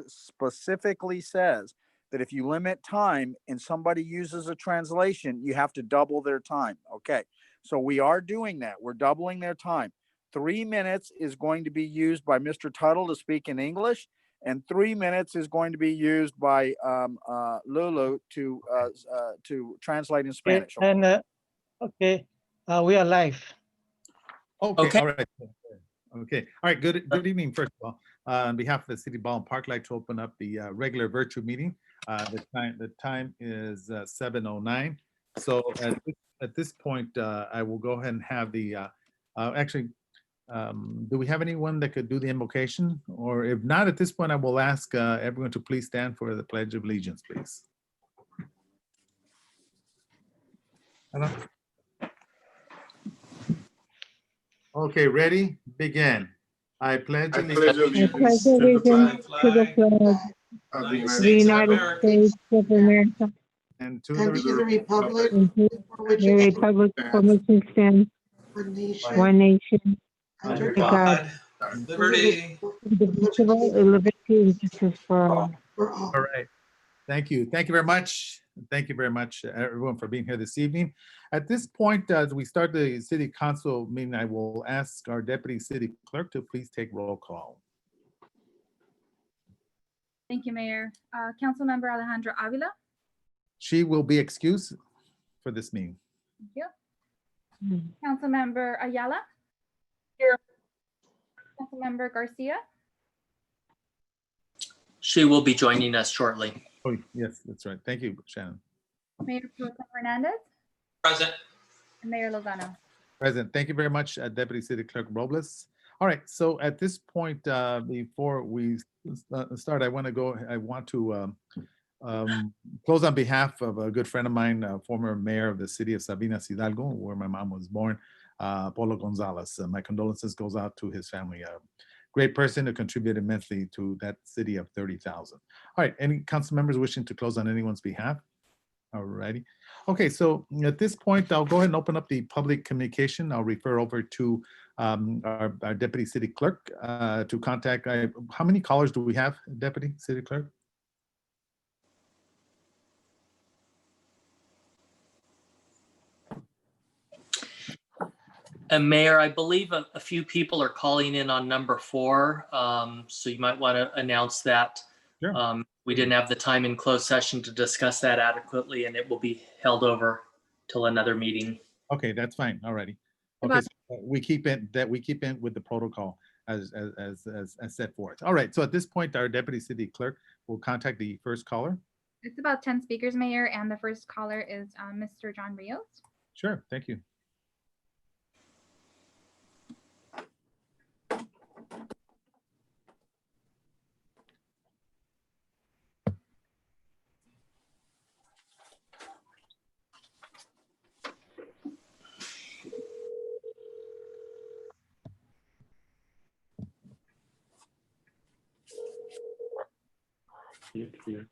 specifically says that if you limit time and somebody uses a translation, you have to double their time. Okay. So we are doing that. We're doubling their time. 3 minutes is going to be used by Mr. Tuttle to speak in English, and 3 minutes is going to be used by Lulu to translate in Spanish. Okay. And okay, we are live. Okay. All right. Okay. All right. Good evening, first of all. On behalf of the City Ball and Park, I'd like to open up the regular virtual meeting. The time is 7:09. So at this point, I will go ahead and have the actually. Do we have anyone that could do the invocation? Or if not, at this point, I will ask everyone to please stand for the Pledge of Allegiance, please. Hello? Okay, ready? Begin. I pledge allegiance to the flag of the United States of America and to and to the republic for which it stands, one nation, under God, liberty, indivisible, and liberty and justice for all. All right. Thank you. Thank you very much. Thank you very much, everyone, for being here this evening. At this point, as we start the City Council meeting, I will ask our Deputy City Clerk to please take roll call. Thank you, Mayor. Councilmember Alejandra Avila. She will be excused for this meeting. Thank you. Councilmember Ayala. Here. Councilmember Garcia. She will be joining us shortly. Oh, yes, that's right. Thank you, Shannon. Mayor Pro Tem Hernandez. Present. And Mayor Lozano. Present. Thank you very much, Deputy City Clerk Robles. All right, so at this point, before we start, I want to close on behalf of a good friend of mine, former mayor of the city of Sabinas Hidalgo, where my mom was born, Polo Gonzalez. My condolences goes out to his family. Great person who contributed immensely to that city of 30,000. All right, any council members wishing to close on anyone's behalf? All righty. Okay, so at this point, I'll go ahead and open up the public communication. I'll refer over to our Deputy City Clerk to contact. How many callers do we have, Deputy City Clerk? And Mayor, I believe a few people are calling in on number 4. So you might want to announce that. Sure. We didn't have the time in closed session to discuss that adequately, and it will be held over till another meeting. Okay, that's fine. Alrighty. Okay, so we keep in with the protocol as set forth. All right. So at this point, our Deputy City Clerk will contact the first caller. It's about 10 speakers, Mayor, and the first caller is Mr. John Rios. Sure. Thank you.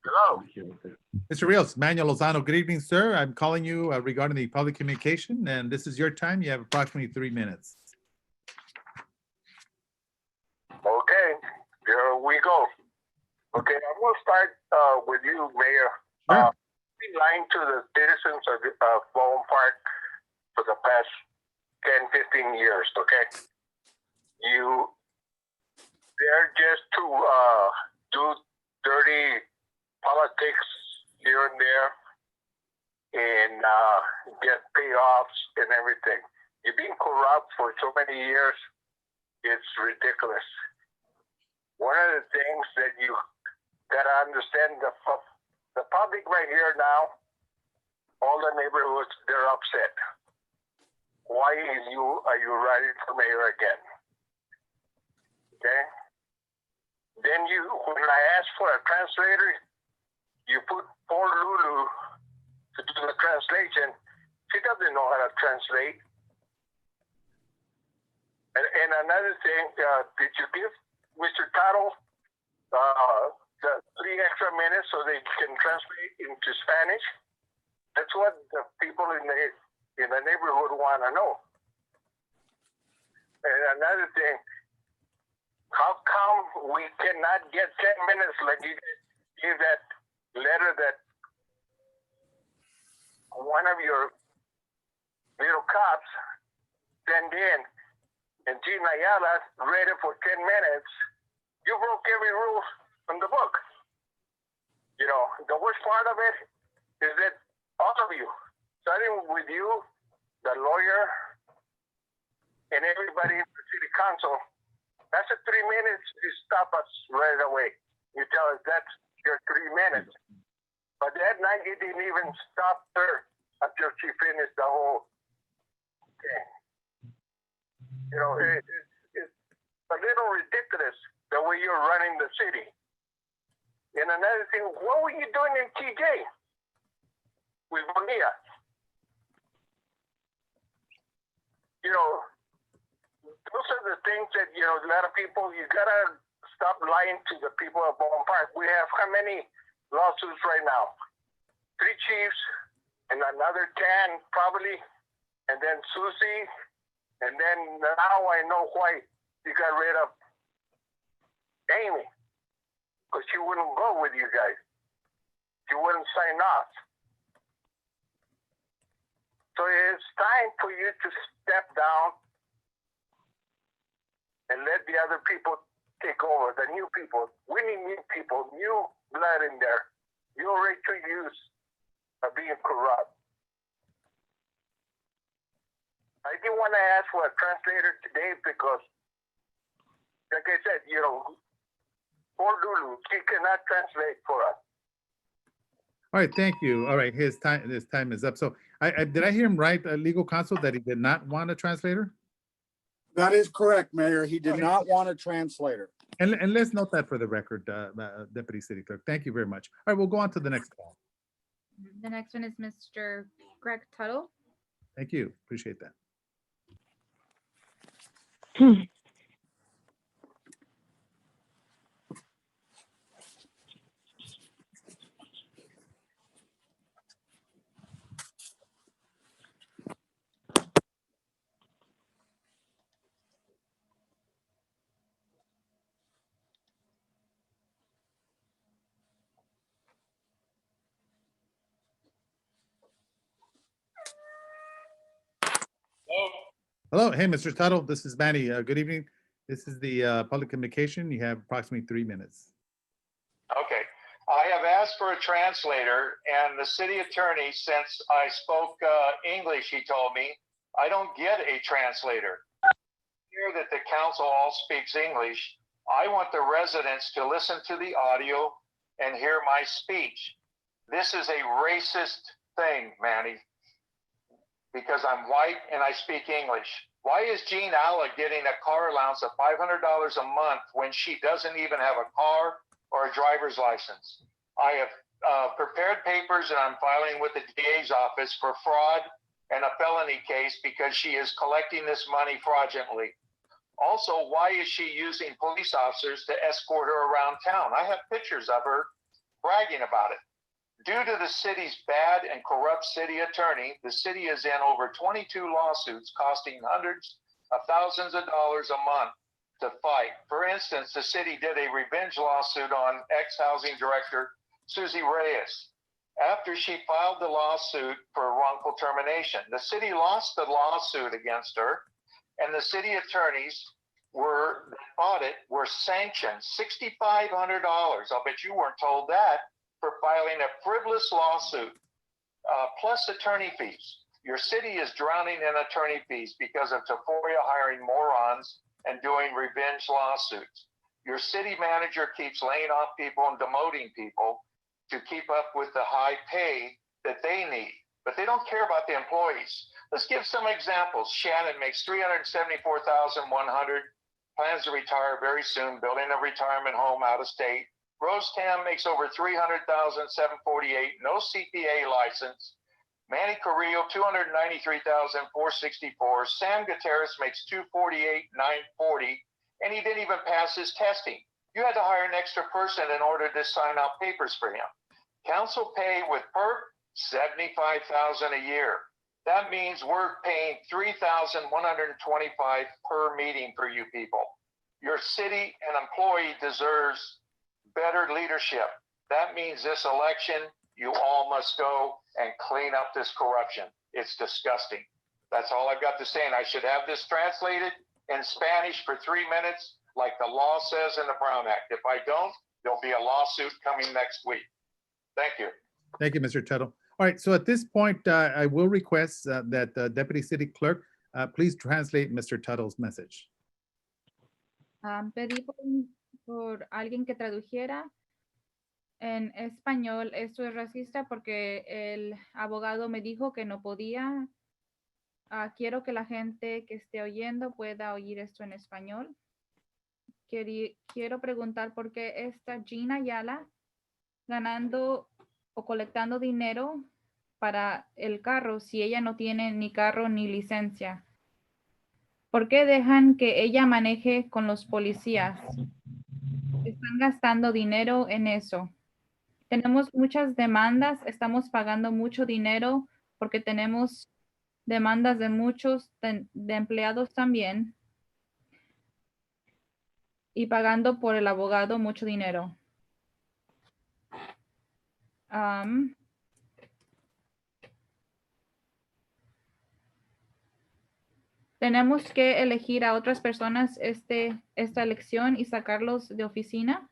Hello. Mr. Rios, Manuel Lozano, good evening, sir. I'm calling you regarding the public communication, and this is your time. You have approximately 3 minutes. Okay, here we go. Okay, I'm going to start with you, Mayor. Sure. Lying to the citizens of Baldwin Park for the past 10, 15 years, okay? They're just to do dirty politics here and there and get payoffs and everything. You've been corrupt for so many years, it's ridiculous. One of the things that you gotta understand, the public right here now, all the neighborhoods, they're upset. Why are you running for mayor again? Okay? Then when I asked for a translator, you put poor Lulu to do the translation. She doesn't know how to translate. And another thing, did you give Mr. Tuttle the 3 extra minutes so they can translate into Spanish? That's what the people in the neighborhood want to know. And another thing, how come we cannot get 10 minutes like you give that letter that one of your little cops sent in, and Gene Ayala read it for 10 minutes? You broke every rule from the book. You know, the worst part of it is that all of you, starting with you, the lawyer, and everybody in the city council, that's 3 minutes. You stop us right away. You tell us that's your 3 minutes. But that night, you didn't even stop her until she finished the whole thing. You know, it's a little ridiculous the way you're running the city. And another thing, what were you doing in TJ with Bonilla? You know, those are the things that, you know, a lot of people, you gotta stop lying to the people of Baldwin Park. We have how many lawsuits right now? 3 chiefs and another 10 probably, and then Susie, and then now I know why you got rid of Amy, because she wouldn't go with you guys. She wouldn't sign off. So it's time for you to step down and let the other people take over, the new people. We need new people, new blood in there. You're already too used of being corrupt. I didn't want to ask for a translator today because, like I said, you know, poor Lulu, she cannot translate for us. All right, thank you. All right, his time is up. So did I hear him right, legal counsel, that he did not want a translator? That is correct, Mayor. He did not want a translator. And let's note that for the record, Deputy City Clerk. Thank you very much. All right, we'll go on to the next call. The next one is Mr. Greg Tuttle. Thank you. Appreciate that. Hello. Hey, Mr. Tuttle. This is Manny. Good evening. This is the public communication. You have approximately 3 minutes. Okay. I have asked for a translator, and the city attorney, since I spoke English, he told me, I don't get a translator. Hear that the council all speaks English. I want the residents to listen to the audio and hear my speech. This is a racist thing, Manny, because I'm white and I speak English. Why is Jean Alla getting a car allowance of $500 a month when she doesn't even have a car or a driver's license? I have prepared papers and I'm filing with the DA's office for fraud and a felony case because she is collecting this money fraudulently. Also, why is she using police officers to escort her around town? I have pictures of her bragging about it. Due to the city's bad and corrupt city attorney, the city is in over 22 lawsuits costing hundreds of thousands of dollars a month to fight. For instance, the city did a revenge lawsuit on ex-housing director Susie Reyes after she filed the lawsuit for wrongful termination. The city lost the lawsuit against her, and the city attorneys were sanctioned $6,500. I'll bet you weren't told that, for filing a frivolous lawsuit, plus attorney fees. Your city is drowning in attorney fees because of Tafoya hiring morons and doing revenge lawsuits. Your city manager keeps laying off people and demoting people to keep up with the high pay that they need, but they don't care about the employees. Let's give some examples. Shannon makes $374,100, plans to retire very soon, building a retirement home out of state. Rose Tam makes over $300,748, no CPA license. Manny Carrillo, $293,464. Sam Gutierrez makes $248,940, and he didn't even pass his testing. You had to hire an extra person in order to sign out papers for him. Council pay with PERP, $75,000 a year. That means we're paying $3,125 per meeting for you people. Your city and employee deserves better leadership. That means this election, you all must go and clean up this corruption. It's disgusting. That's all I've got to say. And I should have this translated in Spanish for 3 minutes, like the law says in the Brown Act. If I don't, there'll be a lawsuit coming next week. Thank you. Thank you, Mr. Tuttle. All right, so at this point, I will request that the Deputy City Clerk please translate Mr. Tuttle's message. Pedí por alguien que tradujera en español. Esto es racista porque el abogado me dijo que no podía. Quiero que la gente que esté oyendo pueda oír esto en español. Quiero preguntar por qué está Gina Ayala ganando o colectando dinero para el carro si ella no tiene ni carro ni licencia. ¿Por qué dejan que ella maneje con los policías? Están gastando dinero en eso. Tenemos muchas demandas, estamos pagando mucho dinero porque tenemos demandas de muchos de empleados también y pagando por el abogado mucho dinero. Tenemos que elegir a otras personas esta elección y sacarlos de oficina.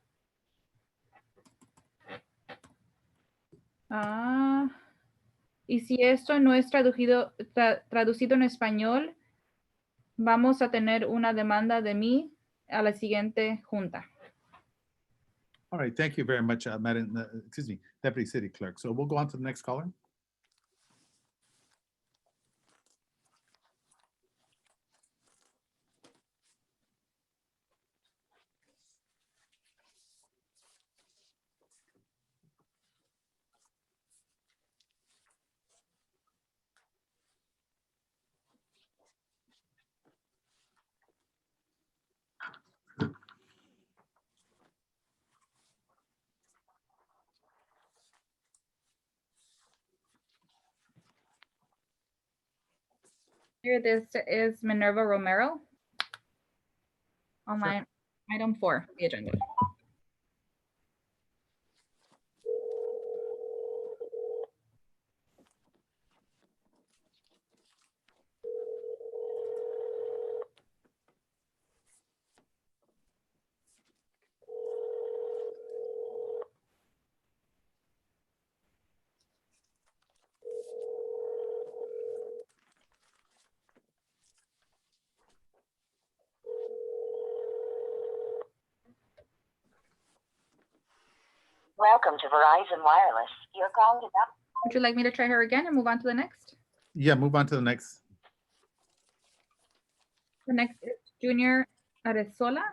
Y si esto no es traducido en español, vamos a tener una demanda de mí a la siguiente junta. All right, thank you very much, Madam, Deputy City Clerk. So we'll go on to the next caller. Here, this is Minerva Romero. Online, item 4, the agenda. Welcome to Verizon Wireless. Your call is up. Would you like me to try her again and move on to the next? Yeah, move on to the next. The next is Junior Arezola.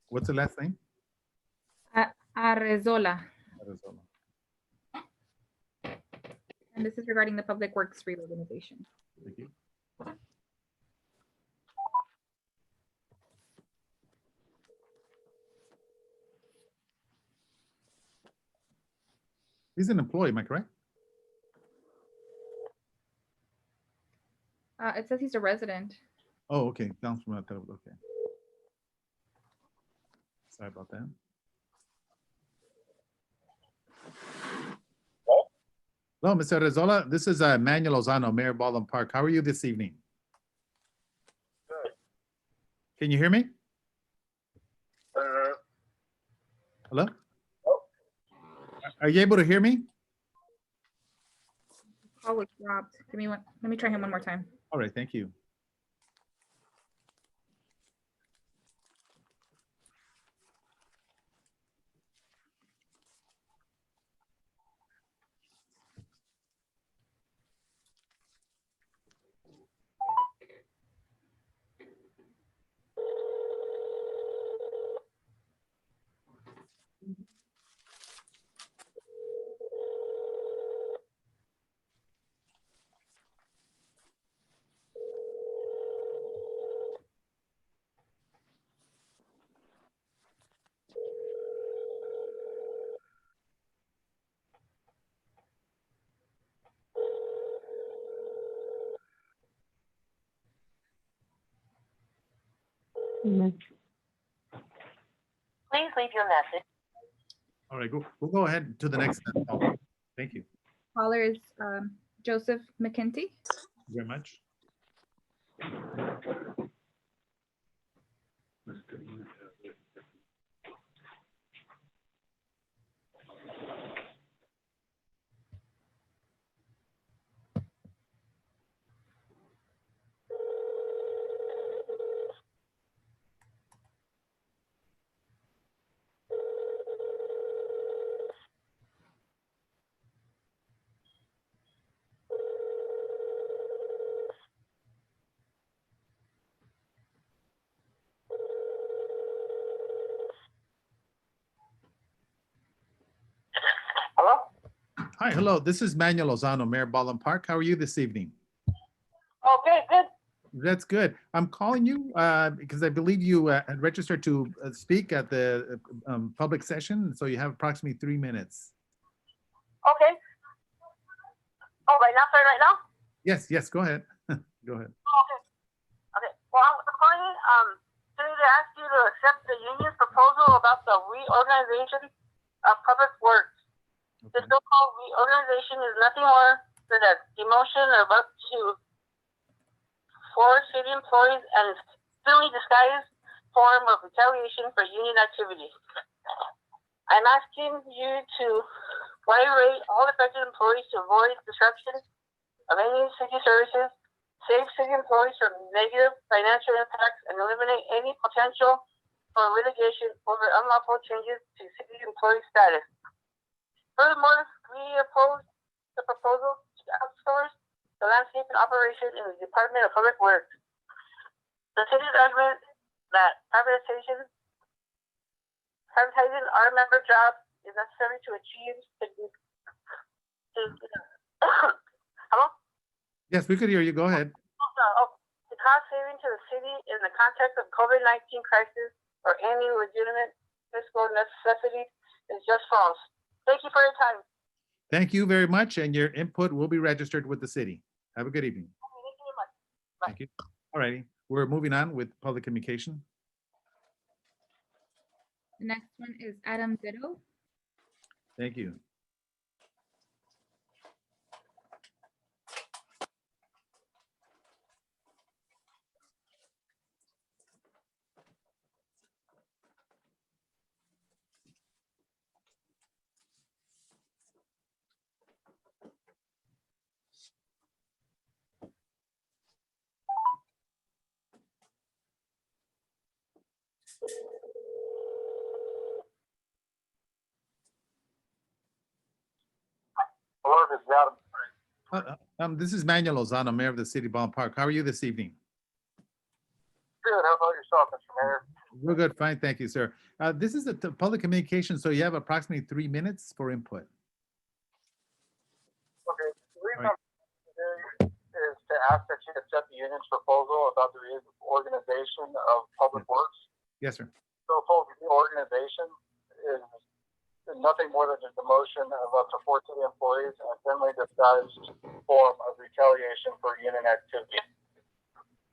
What's the last name? Arezola. Arizona. And this is regarding the Public Works reorganization. Thank you. He's an employee, am I correct? It says he's a resident. Oh, okay. Down from that. Okay. Sorry about that. Hello, Mr. Rezola. This is Manuel Lozano, Mayor Baldwin Park. How are you this evening? Good. Can you hear me? Hello? Are you able to hear me? Call was dropped. Give me one. Let me try him one more time. All right, thank you. Amen. Please leave your message. All right, we'll go ahead to the next caller. Thank you Caller is Joseph McKenty. very much. Hello? Hi, hello. This is Manuel Lozano, Mayor Baldwin Park. How are you this evening? Okay, good. That's good. I'm calling you because I believe you had registered to speak at the public session, so you have approximately 3 minutes. Okay. Oh, right now, sorry, right now? Yes, yes, go ahead. Go ahead. Okay. Okay. Well, I'm calling to ask you to accept the union's proposal about the reorganization of public works. The Okay. so-called reorganization is nothing more than a demotion of up to 4 city employees and thinly disguised form of retaliation for union activity. I'm asking you to rate all affected employees to avoid disruption of any city services, save city employees from negative financial impacts, and eliminate any potential for litigation over unlawful changes to city employee status. Furthermore, we oppose the proposal to outsource the landscaping operation in the Department of Public Works. The city's argument that privatizing our member jobs is necessary to achieve hello? Yes, we could hear you. Go ahead. The cost saving to the city in the context of COVID-19 crisis or any legitimate fiscal necessity is just false. Thank you for your time. Thank you very much, and your input will be registered with the city. Have a good evening. Thank you very much. Bye. Thank you. All righty, we're moving on with public communication. The next one is Adam Ditto. Thank you. Hello, this is Adam. This is Manuel Lozano, Mayor of the City of Baldwin Park. How are you this evening? Good. How about yourself, Mr. Mayor? We're good, fine, thank you, sir. This is a public communication, so you have approximately 3 minutes for input. Okay. The reason Right. I'm here is to ask that you accept the union's proposal about the reorganization of public works. Yes, sir. So-called reorganization is nothing more than a demotion of up to 4 city employees and a thinly disguised form of retaliation for union activity.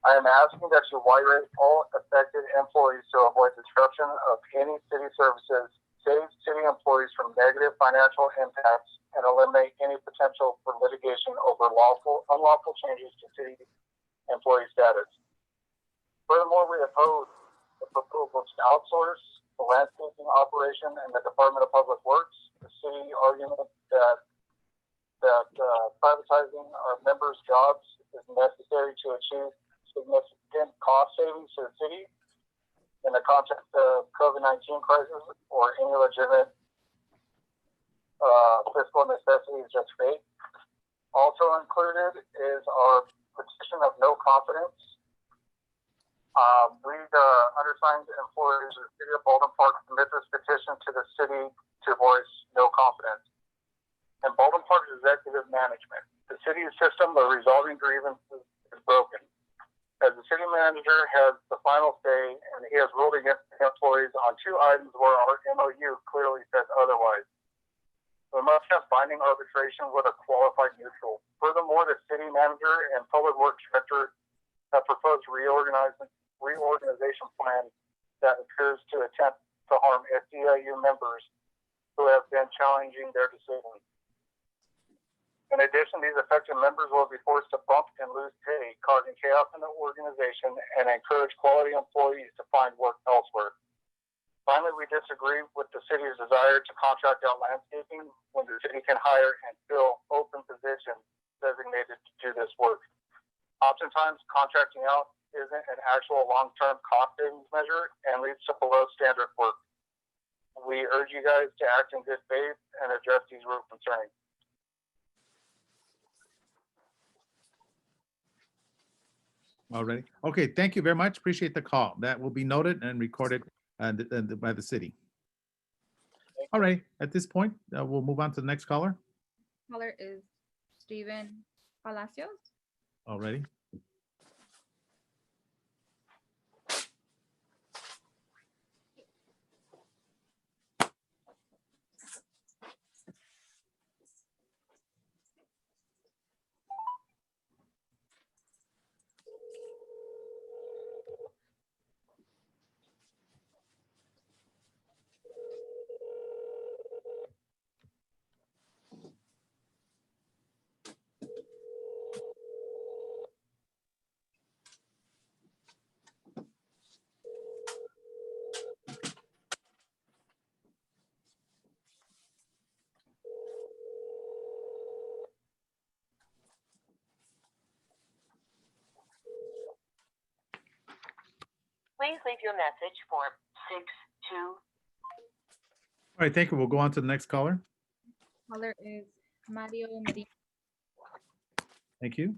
I am asking that you rate all affected employees to avoid disruption of any city services, save city employees from negative financial impacts, and eliminate any potential for litigation over unlawful changes to city employee status. Furthermore, we oppose the proposal to outsource the landscaping operation in the Department of Public Works. The city argument that privatizing our members' jobs is necessary to achieve significant cost savings to the city in the context of COVID-19 crisis or any legitimate fiscal necessity is just fake. Also included is our petition of no confidence. We, the undersigned employees of the City of Baldwin Park, submit this petition to the city to voice no confidence. And Baldwin Park's executive management, the city's system of resolving grievances is broken. As the city manager has the final say, and he has ruled against the employees on 2 items where our MOU clearly says otherwise. We must have binding arbitration with a qualified neutral. Furthermore, the city manager and public works director have proposed reorganizing reorganization plan that appears to attempt to harm SEIU members who have been challenging their decision. In addition, these affected members will be forced to bump and lose pay, causing chaos in the organization and encourage quality employees to find work elsewhere. Finally, we disagree with the city's desire to contract out landscaping when the city can hire and fill open positions designated to do this work. Oftentimes, contracting out isn't an actual long-term cost savings measure and leads to below standard work. We urge you guys to act in good faith and address these root concerns. Already. Okay, thank you very much. Appreciate the call. That will be noted and recorded by the city. All right, at this point, we'll move on to the next caller. Caller is Steven Palacios. Already. Please leave your message for 62. All right, thank you. We'll go on to the next caller. Caller is Mario Medina. Thank you.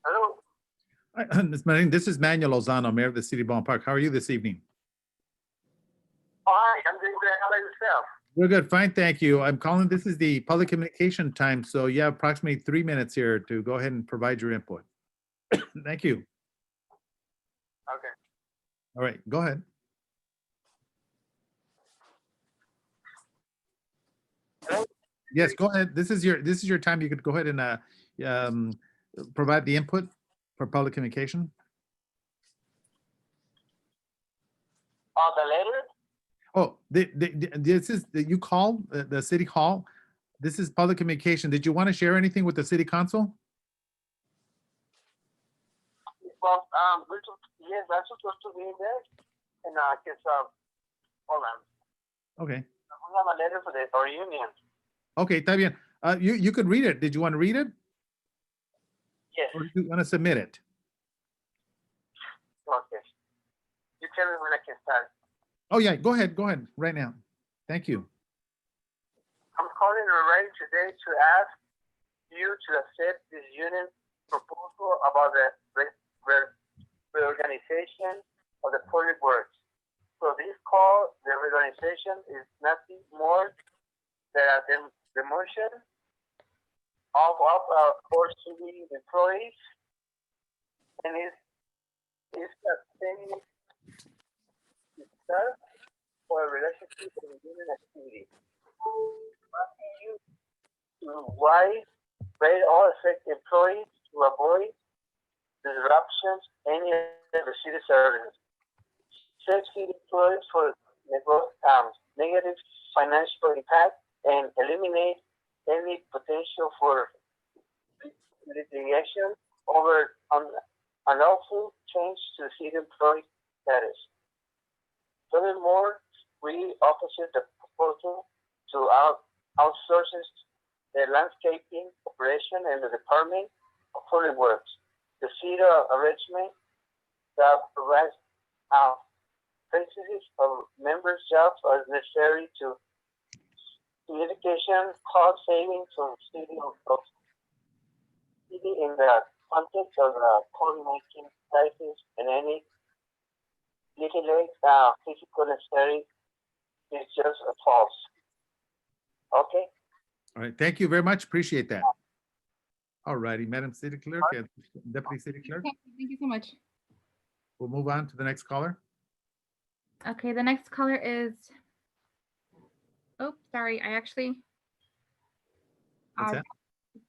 Hello. Hi, Ms. Marin, this is Manuel Lozano, Mayor of the City of Baldwin Park. How are you this evening? Hi, I'm doing great. How about yourself? We're good, fine, thank you. I'm calling, this is the public communication time, so you have approximately 3 minutes here to go ahead and provide your input. Thank you. Okay. All right, go ahead. Hello? Yes, go ahead. This is your time. You could go ahead and provide the input for public communication. The letter? Oh, this is, you called the city hall. This is public communication. Did you want to share anything with the city council? Well, yes, I'm supposed to be there. And hold on. Okay. We have a letter for our union. Okay, está bien. You could read it. Did you want to read it? Yes. Or do you want to submit it? Okay. You tell me when I can start. Oh, yeah, go ahead right now. Thank you. I'm calling or writing today to ask you to accept this union proposal about the reorganization of the public works. So this call, the reorganization is nothing more than the motion of our core city employees, and it's a thing itself for a relationship with union activity. Asking you to rate all affected employees to avoid disruptions any of the city services. Save city employees for negative financial impact and eliminate any potential for litigation over unlawful change to city employee status. Furthermore, we opposite the proposal to outsources the landscaping operation and the Department of Public Works. The city arrangement that provides facilities of members' jobs are necessary to communication, cost savings of city in the context of the COVID-19 crisis and any legal physical necessary is just false. Okay. All right, thank you very much. Appreciate that. All righty, Madam City Clerk and Deputy City Clerk, Okay, thank you so much. we'll move on to the next caller. Okay, the next caller is, oh, sorry, I actually, What's that?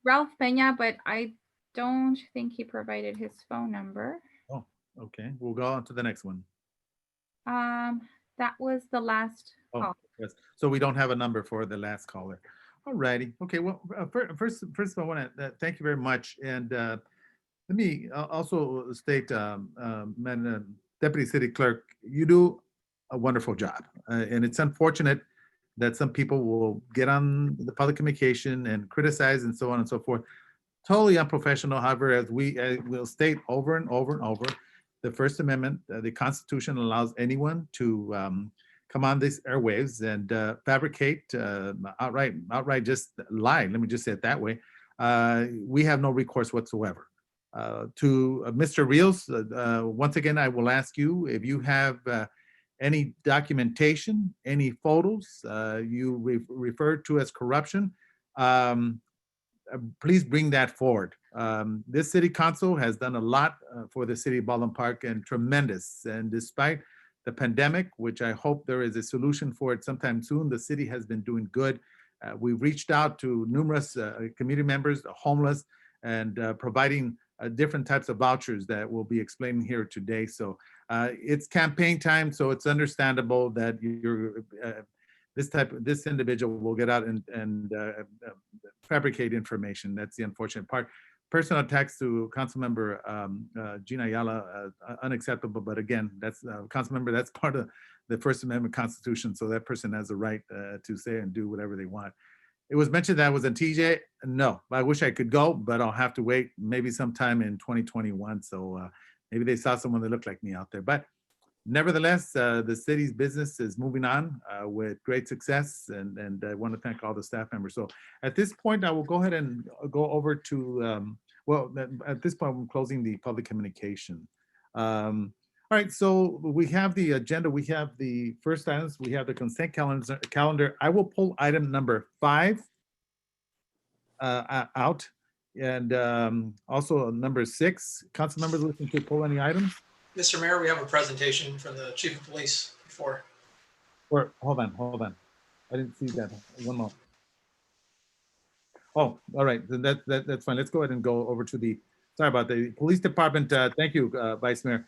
Ralph Peña, but I don't think he provided his phone number. Oh, okay, we'll go on to the next one. That was the last Oh, call. yes. So we don't have a number for the last caller. All righty. Okay. Well, first of all, I want to thank you very much. And let me also state, Madam Deputy City Clerk, you do a wonderful job. And it's unfortunate that some people will get on the public communication and criticize and so on and so forth. Totally unprofessional. However, as we will state over and over and over, the First Amendment, the Constitution allows anyone to come on these airwaves and fabricate, outright just lie. Let me just say it that way. We have no recourse whatsoever. To Mr. Rios, once again, I will ask you if you have any documentation, any photos you refer to as corruption. Please bring that forward. This city council has done a lot for the city of Baldwin Park and tremendous. And despite the pandemic, which I hope there is a solution for it sometime soon, the city has been doing good. We've reached out to numerous community members, the homeless, and providing different types of vouchers that we'll be explaining here today. So it's campaign time, so it's understandable that this individual will get out and fabricate information. That's the unfortunate part. Personal attacks to Councilmember Gina Ayala, unacceptable. But again, that's Councilmember. That's part of the First Amendment Constitution. So that person has the right to say and do whatever they want. It was mentioned that I was in TJ. No, I wish I could go, but I'll have to wait maybe sometime in 2021. So maybe they saw someone that looked like me out there. But nevertheless, the city's business is moving on with great success, and I want to thank all the staff members. So at this point, I will go ahead and go over to, at this point, I'm closing the public communication. All right, so we have the agenda. We have the first items. We have the consent calendar. I will pull item number 5 out, and also number 6. Council members looking to pull any items? Mr. Mayor, we have a presentation from the Chief of Police before. Or hold on. I didn't see that. One more. Oh, all right. Then that's fine. Let's go ahead and go over to the. Sorry about the police department. Thank you, Vice Mayor.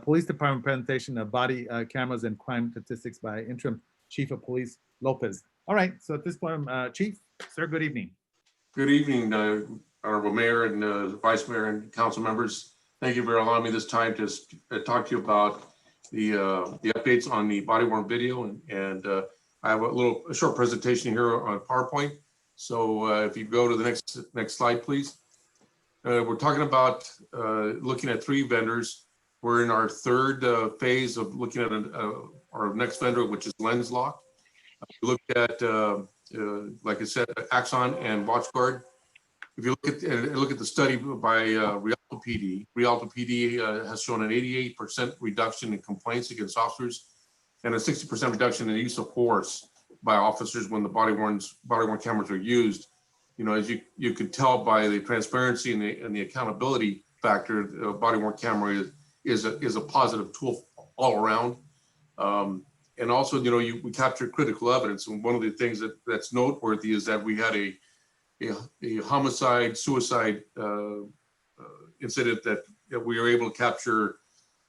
Police department presentation of body cameras and crime statistics by interim Chief of Police Lopez. All right. So at this point, Chief, sir, good evening. Good evening, Honorable Mayor and Vice Mayor and council members. Thank you for allowing me this time to talk to you about the updates on the body-worn video, and I have a short presentation here on PowerPoint. So if you go to the next slide, please. We're talking about looking at 3 vendors. We're in our 3rd phase of looking at our next vendor, which is LensLock. We looked at, like I said, Axon and WatchGuard. If you look at the study by Rialto PD, Rialto PD has shown an 88% reduction in complaints against officers and a 60% reduction in the use of force by officers when the body-worn cameras are used. You know, as you could tell by the transparency and the accountability factor, the body-worn camera is a positive tool all around. And also, you know, we captured critical evidence, and one of the things that's noteworthy is that we had a homicide suicide incident that we were able to capture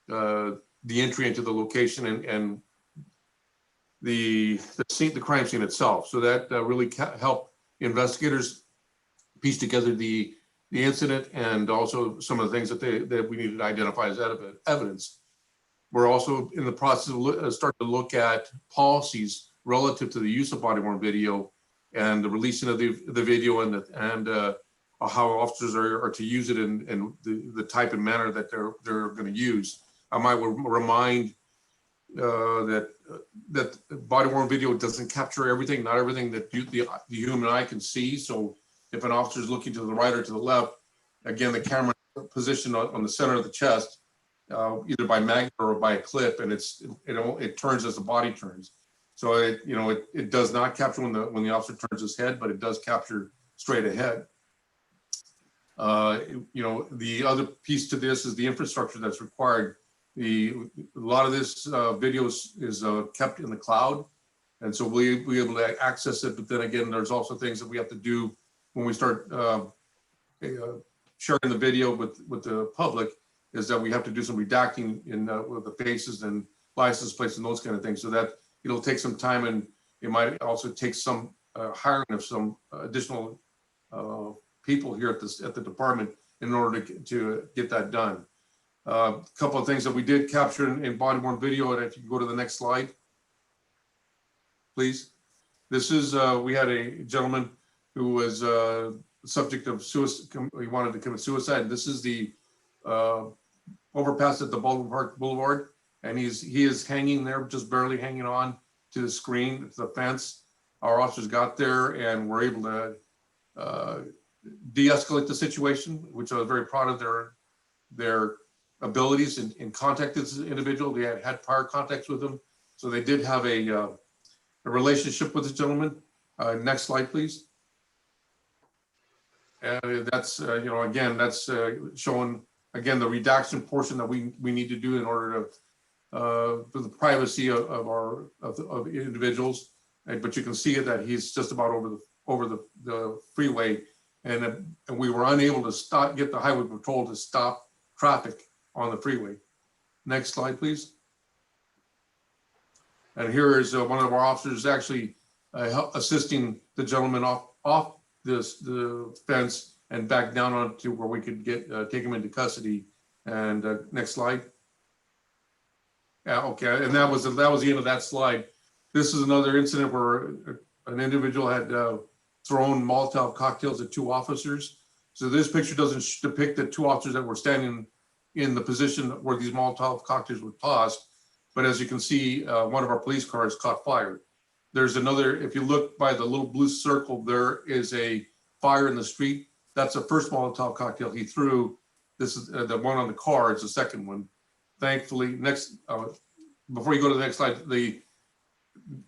the entry into the location and the crime scene itself. So that really helped investigators piece together the incident and also some of the things that we needed to identify as evidence. We're also in the process of starting to look at policies relative to the use of body-worn video and the releasing of the video and how officers are to use it and the type and manner that they're going to use. I might remind that body-worn video doesn't capture everything, not everything that the human eye can see. So if an officer is looking to the right or to the left, again, the camera positioned on the center of the chest, either by magnet or by a clip, and it turns as the body turns. So it does not capture when the officer turns his head, but it does capture straight ahead. The other piece to this is the infrastructure that's required. A lot of this video is kept in the cloud, and so we'll be able to access it. But then again, there's also things that we have to do when we start sharing the video with the public, is that we have to do some redacting with the faces and license plates and those kind of things. So that it'll take some time, and it might also take some hiring of some additional people here at the department in order to get that done. A couple of things that we did capture in body-worn video, and if you go to the next slide, please. This is, we had a gentleman who was subject of suicide. He wanted to commit suicide. This is the overpass at the Baldwin Park Boulevard, and he is hanging there, just barely hanging on to the screen, to the fence. Our officers got there and were able to de-escalate the situation, which I was very proud of their abilities in contact this individual. They had prior contacts with him, so they did have a relationship with this gentleman. Next slide, please. And that's again, that's showing again the redaction portion that we need to do in order to for the privacy of individuals. But you can see that he's just about over the freeway, and we were unable to get the highway patrol to stop traffic on the freeway. Next slide, please. And here is one of our officers actually assisting the gentleman off the fence and back down onto where we could take him into custody. And next slide. Yeah, okay, and that was the end of that slide. This is another incident where an individual had thrown Molotov cocktails at two officers. So this picture doesn't depict the two officers that were standing in the position where these Molotov cocktails were tossed. But as you can see, one of our police cars caught fire. There's another, if you look by the little blue circle, there is a fire in the street. That's the first Molotov cocktail he threw. This is the one on the car, it's the second one. Thankfully, before you go to the next slide,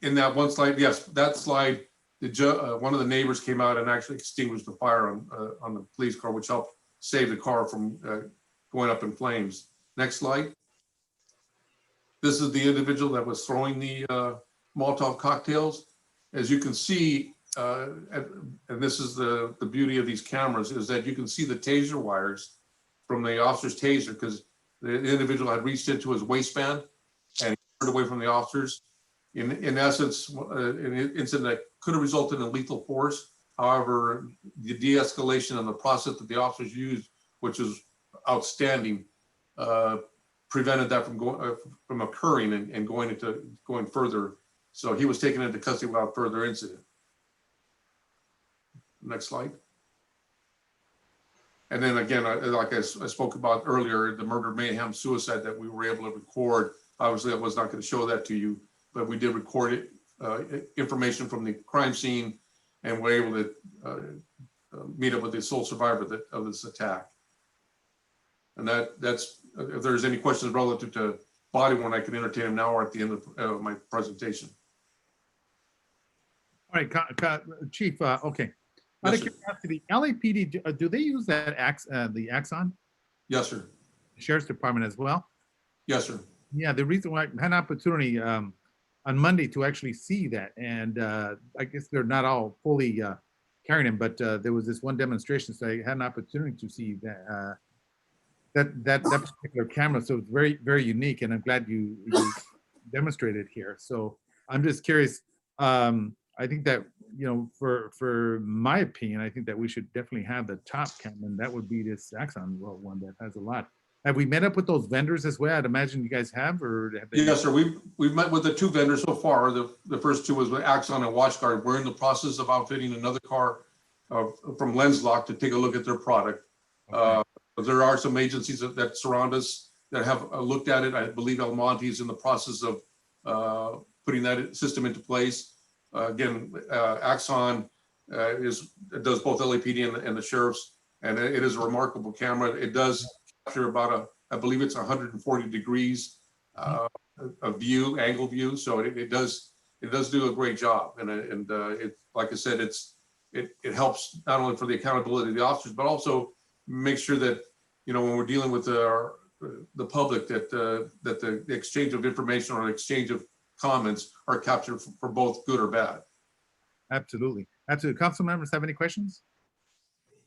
in that one slide, yes, that slide, one of the neighbors came out and actually extinguished the fire on the police car, which helped save the car from going up in flames. Next slide. This is the individual that was throwing the Molotov cocktails. As you can see, and this is the beauty of these cameras, is that you can see the taser wires from the officer's taser, because the individual had reached into his waistband and he turned away from the officers. In essence, an incident that could have resulted in lethal force. However, the de-escalation and the process that the officers used, which is outstanding, prevented that from occurring and going further. So he was taken into custody without further incident. Next slide. And then again, like I spoke about earlier, the murder, mayhem, suicide that we were able to record. Obviously, I was not going to show that to you, but we did record it, information from the crime scene, and we're able to meet up with the sole survivor of this attack. And that's, if there's any questions relative to body-worn, I can entertain them now or at the end of my presentation. All right, Chief, okay. Out of curiosity, LAPD, do they use that the Axon? Yes, sir. Sheriff's Department as well? Yes, sir. Yeah, the reason why I had an opportunity on Monday to actually see that, and I guess they're not all fully carrying them, but there was this one demonstration, so I had an opportunity to see that particular camera. So it's very, very unique, and I'm glad you demonstrated here. So I'm just curious. I think that, for my opinion, I think that we should definitely have the top cam, and that would be this Axon one that has a lot. Have we met up with those vendors as well? I'd imagine you guys have, or have they? Yes, sir. We've met with the two vendors so far. The first two was with Axon and WatchGuard. We're in the process of outfitting another car from LensLock to take a look at their product. Okay. There are some agencies that surround us that have looked at it. I believe El Monte is in the process of putting that system into place. Again, Axon does both LAPD and the sheriffs, and it is a remarkable camera. It does capture about I believe it's 140 degrees of angle view. So it does it does do a great job. And it, like I said, it helps not only for the accountability of the officers, but also make sure that, you know, when we're dealing with the public, that the exchange of information or exchange of comments are captured for both good or bad. Absolutely. Absolutely. Council members have any questions?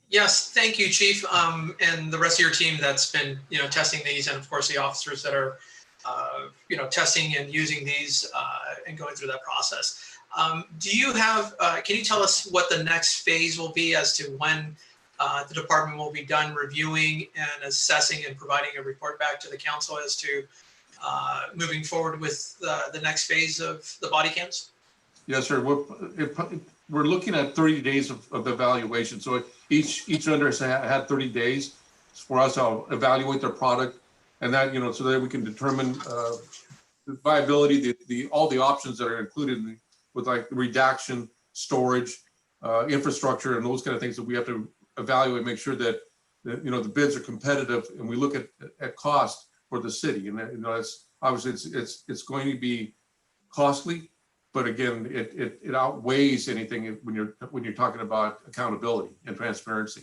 Yes, thank you, Chief, and the rest of your team that's been, testing these, and of course the officers that are, testing and using these and going through that process. Do you have? Can you tell us what the next phase will be as to when the department will be done reviewing and assessing and providing a report back to the council as to moving forward with the next phase of the body cams? Yes, sir. We're looking at 30 days of evaluation. So each vendor has had 30 days for us to evaluate their product, and that, so that we can determine the viability, all the options that are included with like redaction, storage, infrastructure, and those kind of things that we have to evaluate, make sure that the bids are competitive, and we look at cost for the city. And it's obviously it's going to be costly, but again, it outweighs anything when you're talking about accountability and transparency.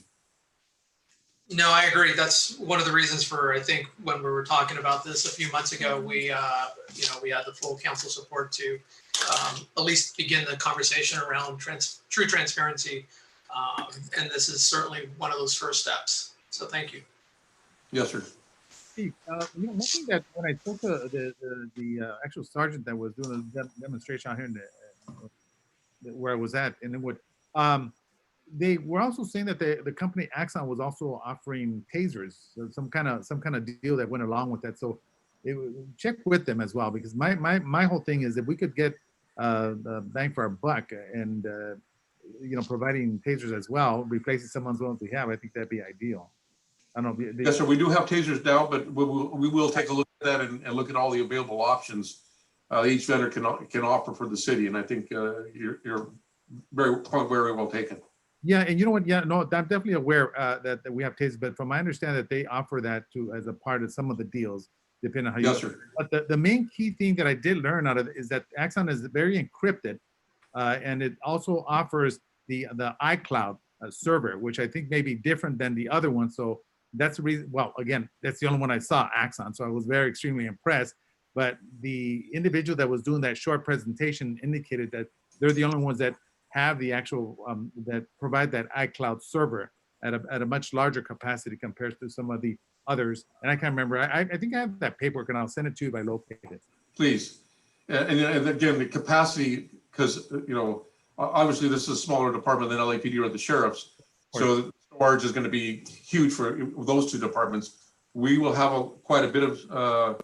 No, I agree. That's one of the reasons for, I think, when we were talking about this a few months ago, we had the full council support to at least begin the conversation around true transparency. And this is certainly one of those first steps. So thank you. Yes, sir. Steve, one thing that when I spoke to the actual sergeant that was doing a demonstration out here in where I was at, and it would, they were also saying that the company Axon was also offering tasers, so some kind of deal that went along with that. So check with them as well, because my whole thing is if we could get the bang for our buck and providing tasers as well, replacing some of the ones we have, I think that'd be ideal. I don't know. Yes, sir. We do have tasers now, but we will take a look at that and look at all the available options each vendor can offer for the city. And I think you're very well taken. Yeah, and you know what? Yeah, no, I'm definitely aware that we have tasers, but from my understanding that they offer that too as a part of some of the deals, depending on how you. Yes, sir. But the main key thing that I did learn out of it is that Axon is very encrypted, and it also offers the iCloud server, which I think may be different than the other one. So that's the reason. Well, again, that's the only one I saw, Axon. So I was very extremely impressed. But the individual that was doing that short presentation indicated that they're the only ones that have the actual that provide that iCloud server at a much larger capacity compared to some of the others. And I can't remember. I think I have that paperwork, and I'll send it to you if I locate it. Please. And again, the capacity, because obviously this is a smaller department than LAPD or the sheriff's, so the storage is going to be huge for those two departments. We will have quite a bit of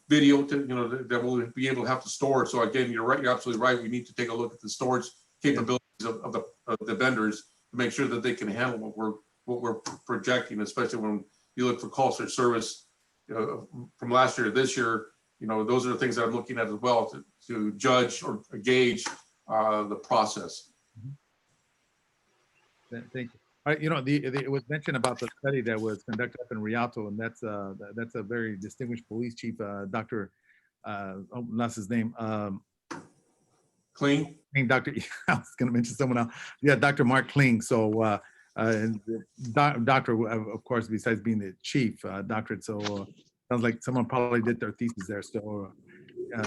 video that we'll be able to have to store. So again, you're right. You're absolutely right. We need to take a look at the storage capabilities of the vendors to make sure that they can handle what we're projecting, especially when you look for call service from last year to this year. Those are the things that I'm looking at as well to judge or gauge the process. Thank you. All right, it was mentioned about the study that was conducted up in Rialto, and that's a very distinguished police chief, Dr. That's his name. Kling. Dr. I was going to mention someone else. Yeah, Dr. Mark Kling. So, doctor, of course, besides being the chief doctorate, so sounds like someone probably did their thesis there. So, I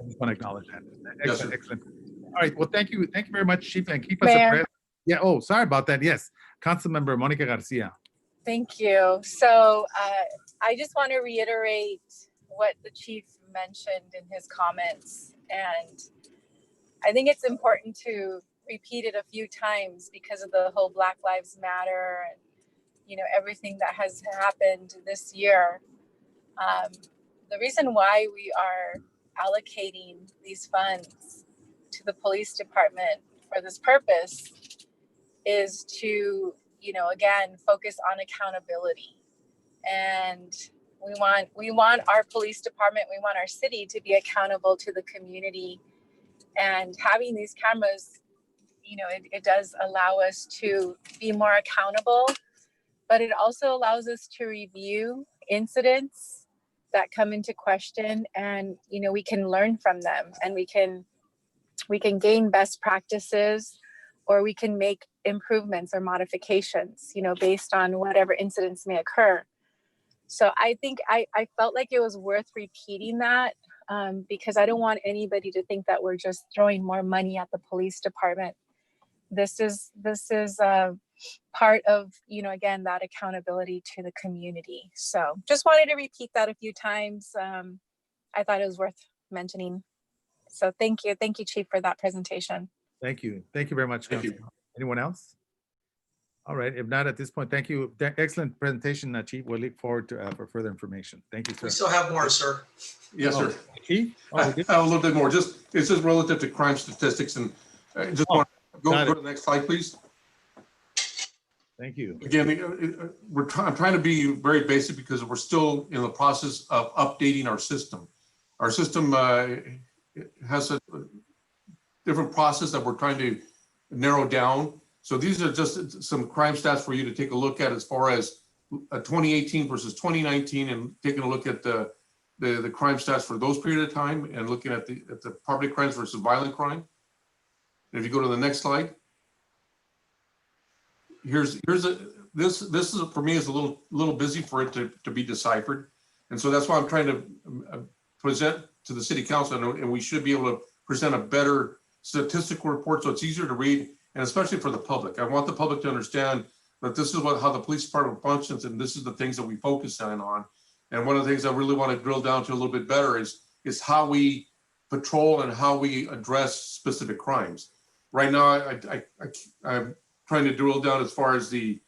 just want to acknowledge that. Excellent, excellent. All right. Well, thank you very much, Chief, and keep us abreast. Yeah. Oh, sorry about that. Yes, Councilmember Monica Garcia. Thank you. So I just want to reiterate what the chief mentioned in his comments, and I think it's important to repeat it a few times because of the whole Black Lives Matter and everything that has happened this year. The reason why we are allocating these funds to the police department for this purpose is to, again, focus on accountability. And we want our police department, we want our city to be accountable to the community. And having these cameras, it does allow us to be more accountable, but it also allows us to review incidents that come into question, and we can learn from them, and we can gain best practices, or we can make improvements or modifications, based on whatever incidents may occur. So I think I felt like it was worth repeating that, because I don't want anybody to think that we're just throwing more money at the police department. This is part of, again, that accountability to the community. So just wanted to repeat that a few times. I thought it was worth mentioning. So thank you, Chief, for that presentation. Thank you very much. Thank you. Anyone else? All right, if not at this point, thank you. Excellent presentation, Chief. We'll look forward to for further information. Thank you, sir. We still have more, sir. Yes, sir. Chief? A little bit more. It's just relative to crime statistics, and just want to go to the next slide, please. Thank you. Again, I'm trying to be very basic because we're still in the process of updating our system. Our system has a different process that we're trying to narrow down. So these are just some crime stats for you to take a look at as far as 2018 versus 2019, and taking a look at the crime stats for those period of time, and looking at the property crimes versus violent crime. And if you go to the next slide, this is for me is a little busy for it to be deciphered, and so that's why I'm trying to present to the city council, and we should be able to present a better statistical report so it's easier to read, and especially for the public. I want the public to understand that this is how the police department functions, and this is the things that we focus on. And one of the things I really want to drill down to a little bit better is how we patrol and how we address specific crimes. Right now, I'm trying to drill down as far as the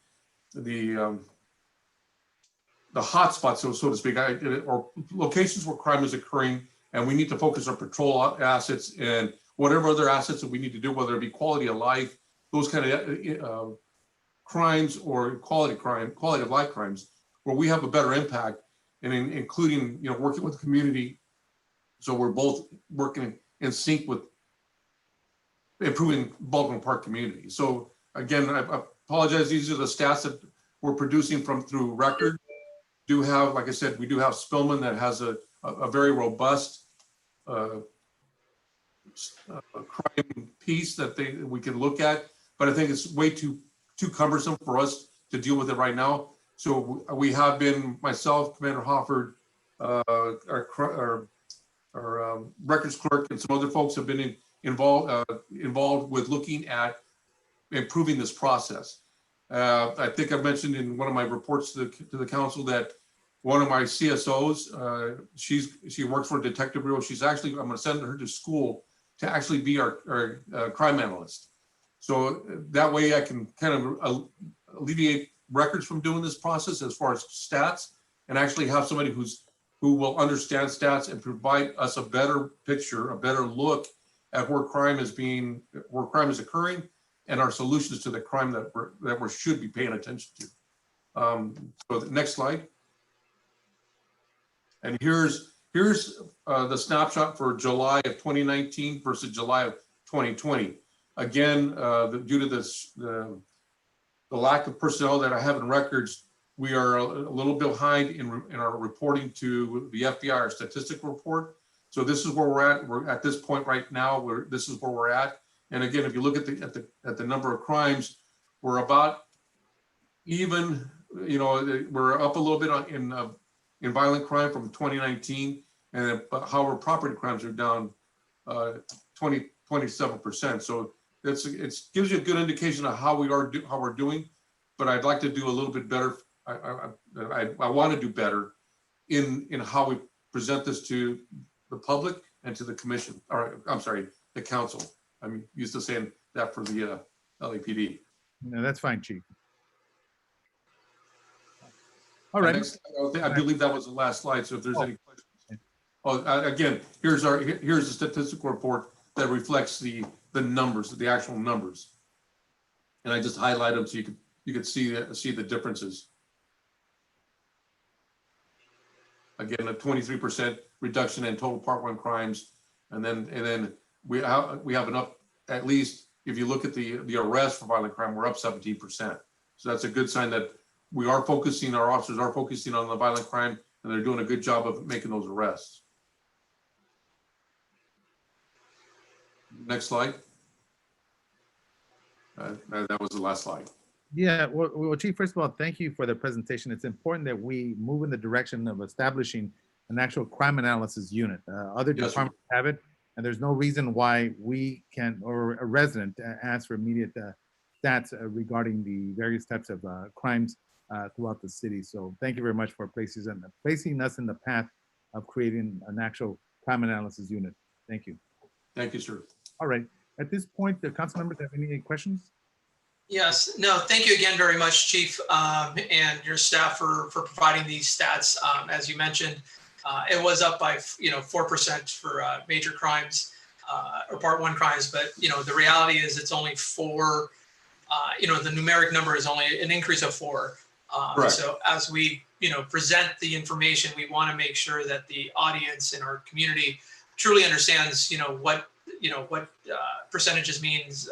hot spots, so to speak, or locations where crime is occurring, and we need to focus our patrol assets and whatever other assets that we need to do, whether it be quality of life, those kind of crimes, or quality of life crimes, where we have a better impact, and including working with the community, so we're both working in sync with improving Baldwin Park community. So again, I apologize. These are the stats that we're producing through record. Do have, like I said, we do have Spillman that has a very robust crime piece that we can look at, but I think it's way too cumbersome for us to deal with it right now. So we have been, myself, Commander Hofford, our records clerk, and some other folks have been involved with looking at improving this process. I think I've mentioned in one of my reports to the council that one of my CSOs, she works for a detective bureau. She's actually, I'm going to send her to school to actually be our crime analyst. So that way I can kind of alleviate records from doing this process as far as stats, and actually have somebody who will understand stats and provide us a better picture, a better look at where crime is occurring, and our solutions to the crime that we should be paying attention to. So the next slide. And here's the snapshot for July of 2019 versus July of 2020. Again, due to the lack of personnel that I have in records, we are a little behind in our reporting to the FBI, our statistical report. So this is where we're at. We're at this point right now. This is where we're at. And again, if you look at the number of crimes, we're about even. We're up a little bit in violent crime from 2019, and how our property crimes are down 27%. So it gives you a good indication of how we're doing. But I'd like to do a little bit better. I want to do better in how we present this to the public and to the commission, or I'm sorry, the council. I'm used to saying that for the LAPD. No, that's fine, Chief. All right. I believe that was the last slide. So if there's any questions. Again, here's the statistical report that reflects the numbers, the actual numbers. And I just highlight them so you could see the differences. Again, a 23% reduction in total Part 1 crimes, and then we have an up, at least if you look at the arrest for violent crime, we're up 17%. So that's a good sign that we are focusing, our officers are focusing on the violent crime, and they're doing a good job of making those arrests. Next slide. That was the last slide. Yeah, well, Chief, first of all, thank you for the presentation. It's important that we move in the direction of establishing an actual crime analysis unit. Other Yes, sir. departments have it, and there's no reason why we can, or a resident ask for immediate stats regarding the various types of crimes throughout the city. So thank you very much for placing us in the path of creating an actual crime analysis unit. Thank you. Thank you, sir. All right. At this point, the council members have any questions? Yes, no, thank you again very much, Chief, and your staff for providing these stats. As you mentioned, it was up by 4% for major crimes or Part 1 crimes, but the reality is it's only 4. The numeric number is only an increase of 4. So as we present the information, we want to make sure that the audience in our community truly understands what percentages means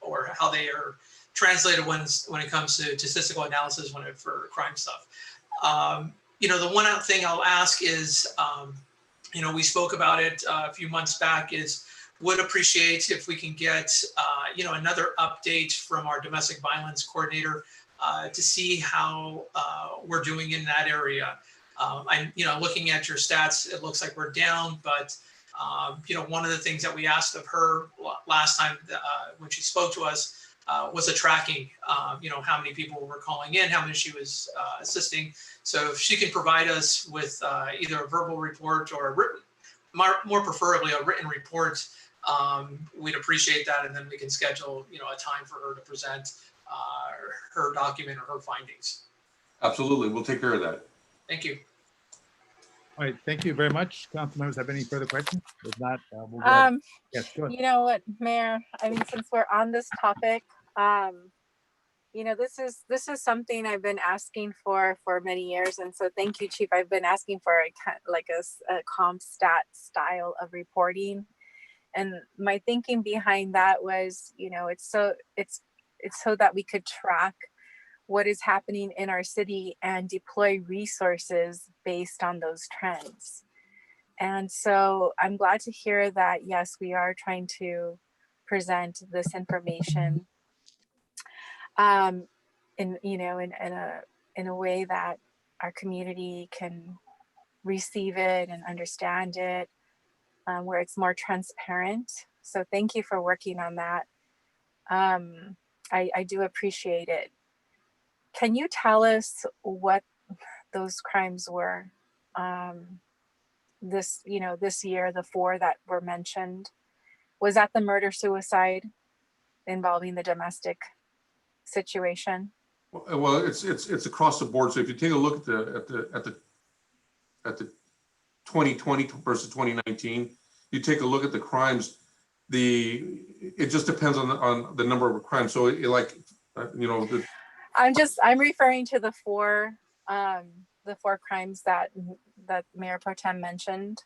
or how they are translated when it comes to statistical analysis for crime stuff. The one thing I'll ask is, we spoke about it a few months back, is would appreciate if we can get, another update from our domestic violence coordinator to see how we're doing in that area. Looking at your stats, it looks like we're down, but one of the things that we asked of her last time when she spoke to us was a tracking, how many people were calling in, how many she was assisting. So if she can provide us with either a verbal report or a written, more preferably a written report, we'd appreciate that. And then we can schedule, a time for her to present her document or her findings. Absolutely. We'll take care of that. Thank you. All right, thank you very much. Council members have any further questions? If not, we'll go ahead. Yes, go ahead. You know what, Mayor, I mean, since we're on this topic, this is something I've been asking for many years. And so thank you, Chief. I've been asking for a CompStat style of reporting. And my thinking behind that was, it's so that we could track what is happening in our city and deploy resources based on those trends. And so I'm glad to hear that, yes, we are trying to present this information in a way that our community can receive it and understand it, where it's more transparent. So thank you for working on that. I do appreciate it. Can you tell us what those crimes were this year, the 4 that were mentioned? Was that the murder suicide involving the domestic situation? Well, it's across the board. So if you take a look at the 2020 versus 2019, you take a look at the crimes. It just depends on the number of crimes. So I'm referring to the 4 crimes that Mayor Pro Tem mentioned.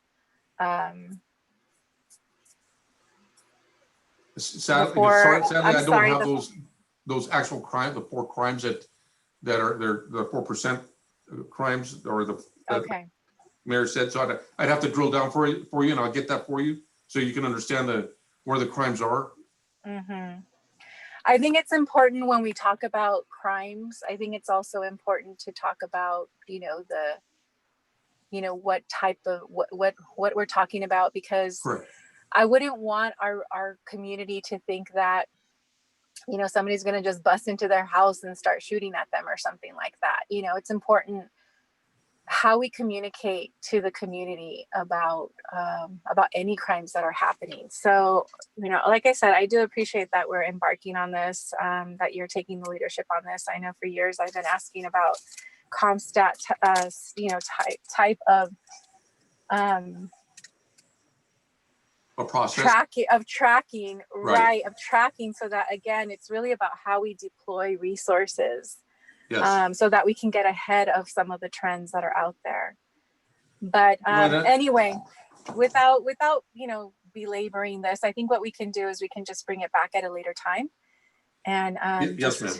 Sadly, I don't have those actual crimes, the 4 crimes that are the 4% crimes, or the okay. Mayor said. So I'd have to drill down for you, and I'll get that for you so you can understand where the crimes are. Mm-hmm. I think it's important when we talk about crimes. I think it's also important to talk about, what type of what we're talking about, because Correct. I wouldn't want our community to think that, somebody's going to just bust into their house and start shooting at them or something like that. It's important how we communicate to the community about any crimes that are happening. So, like I said, I do appreciate that we're embarking on this, that you're taking the leadership on this. I know for years I've been asking about CompStat, type of A process. tracking, right, of tracking, so that, again, it's really about how we deploy resources. Yes. So that we can get ahead of some of the trends that are out there. But anyway, without belaboring this, I think what we can do is we can just bring it back at a later time, and yes, ma'am.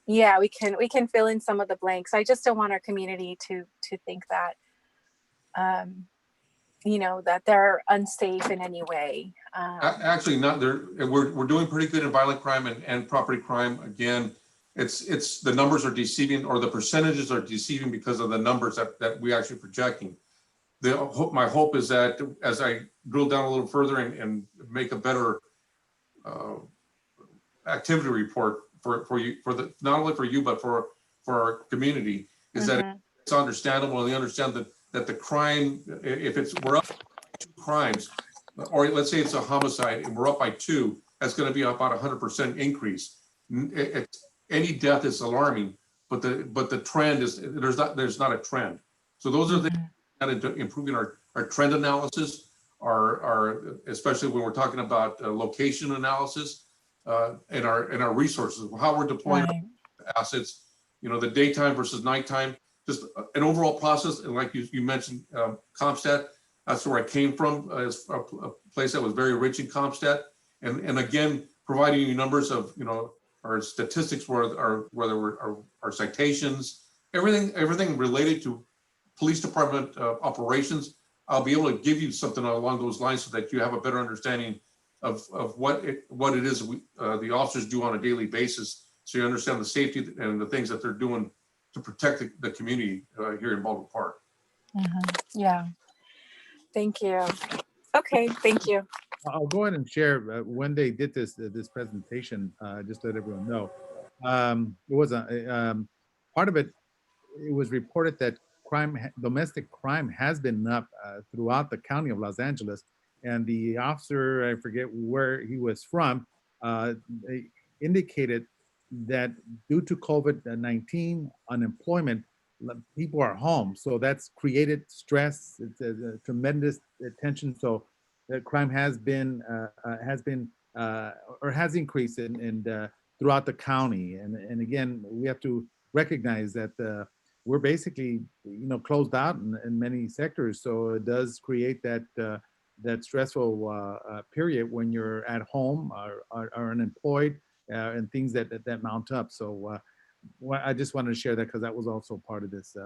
Yeah, we can fill in some of the blanks. I just don't want our community to think that you know, that they're unsafe in any way. Actually, not there. We're doing pretty good in violent crime and property crime. Again, it's the numbers are deceiving, or the percentages are deceiving because of the numbers that we actually projecting. My hope is that as I drill down a little further and make a better activity report for you, not only for you but for our community, is that it's understandable, and they understand that the crime, if we're up 2 crimes, or let's say it's a homicide and we're up by 2, that's going to be about 100% increase. Any death is alarming, but the trend is there's not a trend. So those are the things that improving our trend analysis, our especially when we're talking about location analysis, and our resources, how we're deploying assets, you know, the daytime versus nighttime, just an overall process. And like you mentioned, Comstat, that's where I came from, as a place that was very rich in Comstat. And again, providing you numbers of, you know, our statistics, whether our citations, everything related to police department operations. I'll be able to give you something along those lines so that you have a better understanding of what it is the officers do on a daily basis, so you understand the safety and the things that they're doing to protect the community here in Baldwin Park. Yeah. Thank you. Okay, thank you. I'll go ahead and share when they did this presentation, just to let everyone know. It was part of it. It was reported that domestic crime has been up throughout the county of Los Angeles, and the officer, I forget where he was from, indicated that due to COVID-19 unemployment, people are home, so that's created stress. It's a tremendous tension. So crime has increased throughout the county, and again, we have to recognize that we're basically, you know, closed out in many sectors. So it does create that stressful period when you're at home or unemployed, and things that mount up. So I just wanted to share that because that was also part of this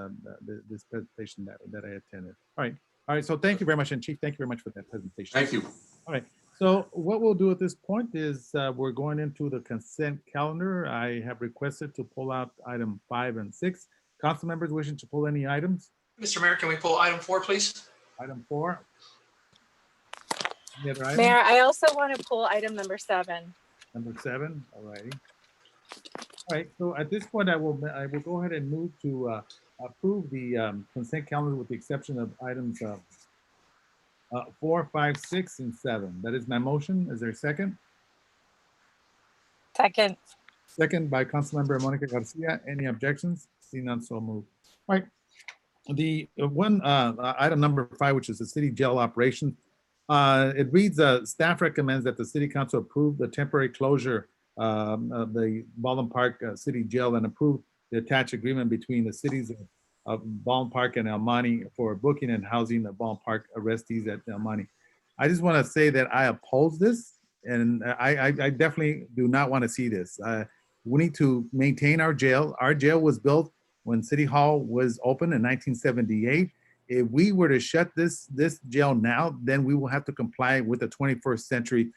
this presentation that I attended. All right. So thank you very much, and Chief, thank you very much for that presentation. Thank you. All right. So what we'll do at this point is we're going into the consent calendar. I have requested to pull out item 5 and 6. Council members wishing to pull any items? Mr. Mayor, can we pull item 4, please? Item 4. Any other item? Mayor, I also want to pull item number 7. Number 7. All righty. All right. So at this point, I will go ahead and move to approve the consent calendar with the exception of items 4, 5, 6, and 7. That is my motion. Is there a second? Second. Second by Councilmember Monica Garcia. Any objections? Seeing none, so moved. All right. The one item number 5, which is the city jail operation. It reads, staff recommends that the city council approve the temporary closure of the Baldwin Park City Jail and approve the attached agreement between the cities of Baldwin Park and El Monte for booking and housing the Baldwin Park arrestees at El Monte. I just want to say that I oppose this, and I definitely do not want to see this. We need to maintain our jail. Our jail was built when City Hall was open in 1978. If we were to shut this jail now, then we will have to comply with the 21st century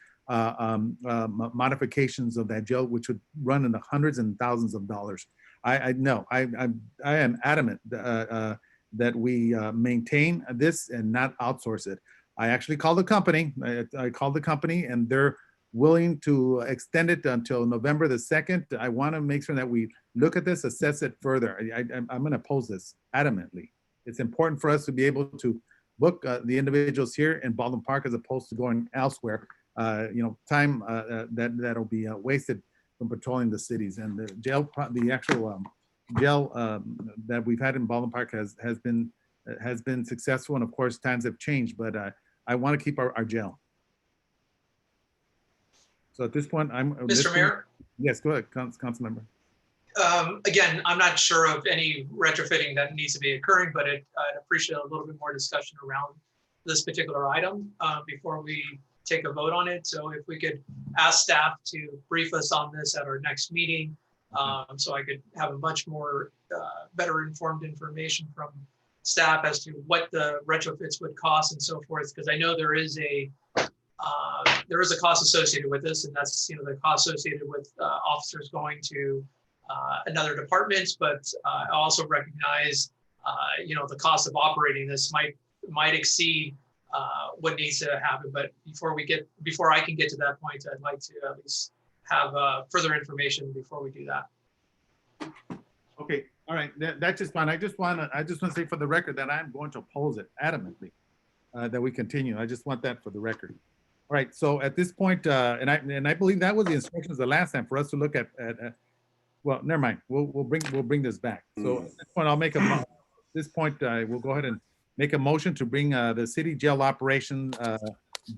modifications of that jail, which would run in the hundreds and thousands of dollars. I am adamant that we maintain this and not outsource it. I actually called the company. I called the company, and they're willing to extend it until November the 2nd. I want to make sure that we look at this, assess it further. I'm going to oppose this adamantly. It's important for us to be able to book the individuals here in Baldwin Park as opposed to going elsewhere. Time that'll be wasted from patrolling the cities. And the jail, the actual jail that we've had in Baldwin Park has been successful. And of course, times have changed, but I want to keep our jail. So at this point, I'm Mr. Mayor? Yes, go ahead, Council Member. Again, I'm not sure of any retrofitting that needs to be occurring, but I'd appreciate a little bit more discussion around this particular item before we take a vote on it. So if we could ask staff to brief us on this at our next meeting, so I could have a much more better informed information from staff as to what the retrofits would cost and so forth, because I know there is a cost associated with this, and that's the cost associated with officers going to another department. But I also recognize the cost of operating this might exceed what needs to happen. But before I can get to that point, I'd like to at least have further information before we do that. Okay, all right, that's just fine. I just want to say for the record that I'm going to oppose it adamantly, that we continue. I just want that for the record. All right, so at this point, and I believe that was the instructions the last time for us to look at well, never mind. We'll bring this back. So at this point, we'll go ahead and make a motion to bring the city jail operation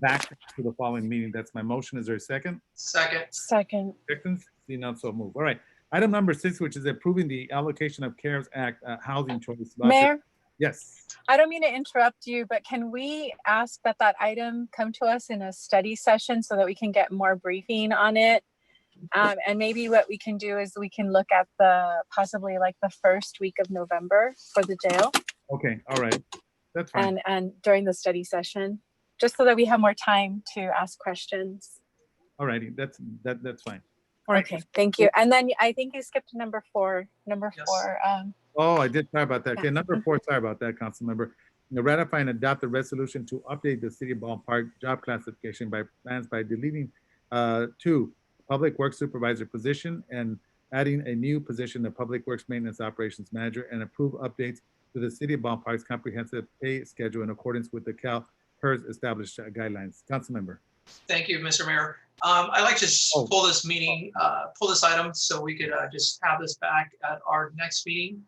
back to the following meeting. That's my motion. Is there a second? Second. Second. Seconds? See, not so move. All right. Item number 6, which is approving the allocation of CARES Act housing choice. Mayor, Yes. I don't mean to interrupt you, but can we ask that item come to us in a study session so that we can get more briefing on it? And maybe what we can do is we can look at possibly like the first week of November for the jail. Okay. All right. That's fine. And during the study session, just so that we have more time to ask questions. All righty. That's fine. All right. Okay, thank you. And then I think you skipped number 4. Number Yes. 4. Oh, I did. Sorry about that. Okay, number 4. Sorry about that, council member. Ratify and adopt a resolution to update the city ballpark job classification by plans by deleting 2 public works supervisor position and adding a new position, the public works maintenance operations manager, and approve updates to the city ballpark's comprehensive pay schedule in accordance with the CalPERS established guidelines. Council member. Thank you, Mr. Mayor. I'd like to pull this meeting, pull this item so we could just have this back at our next meeting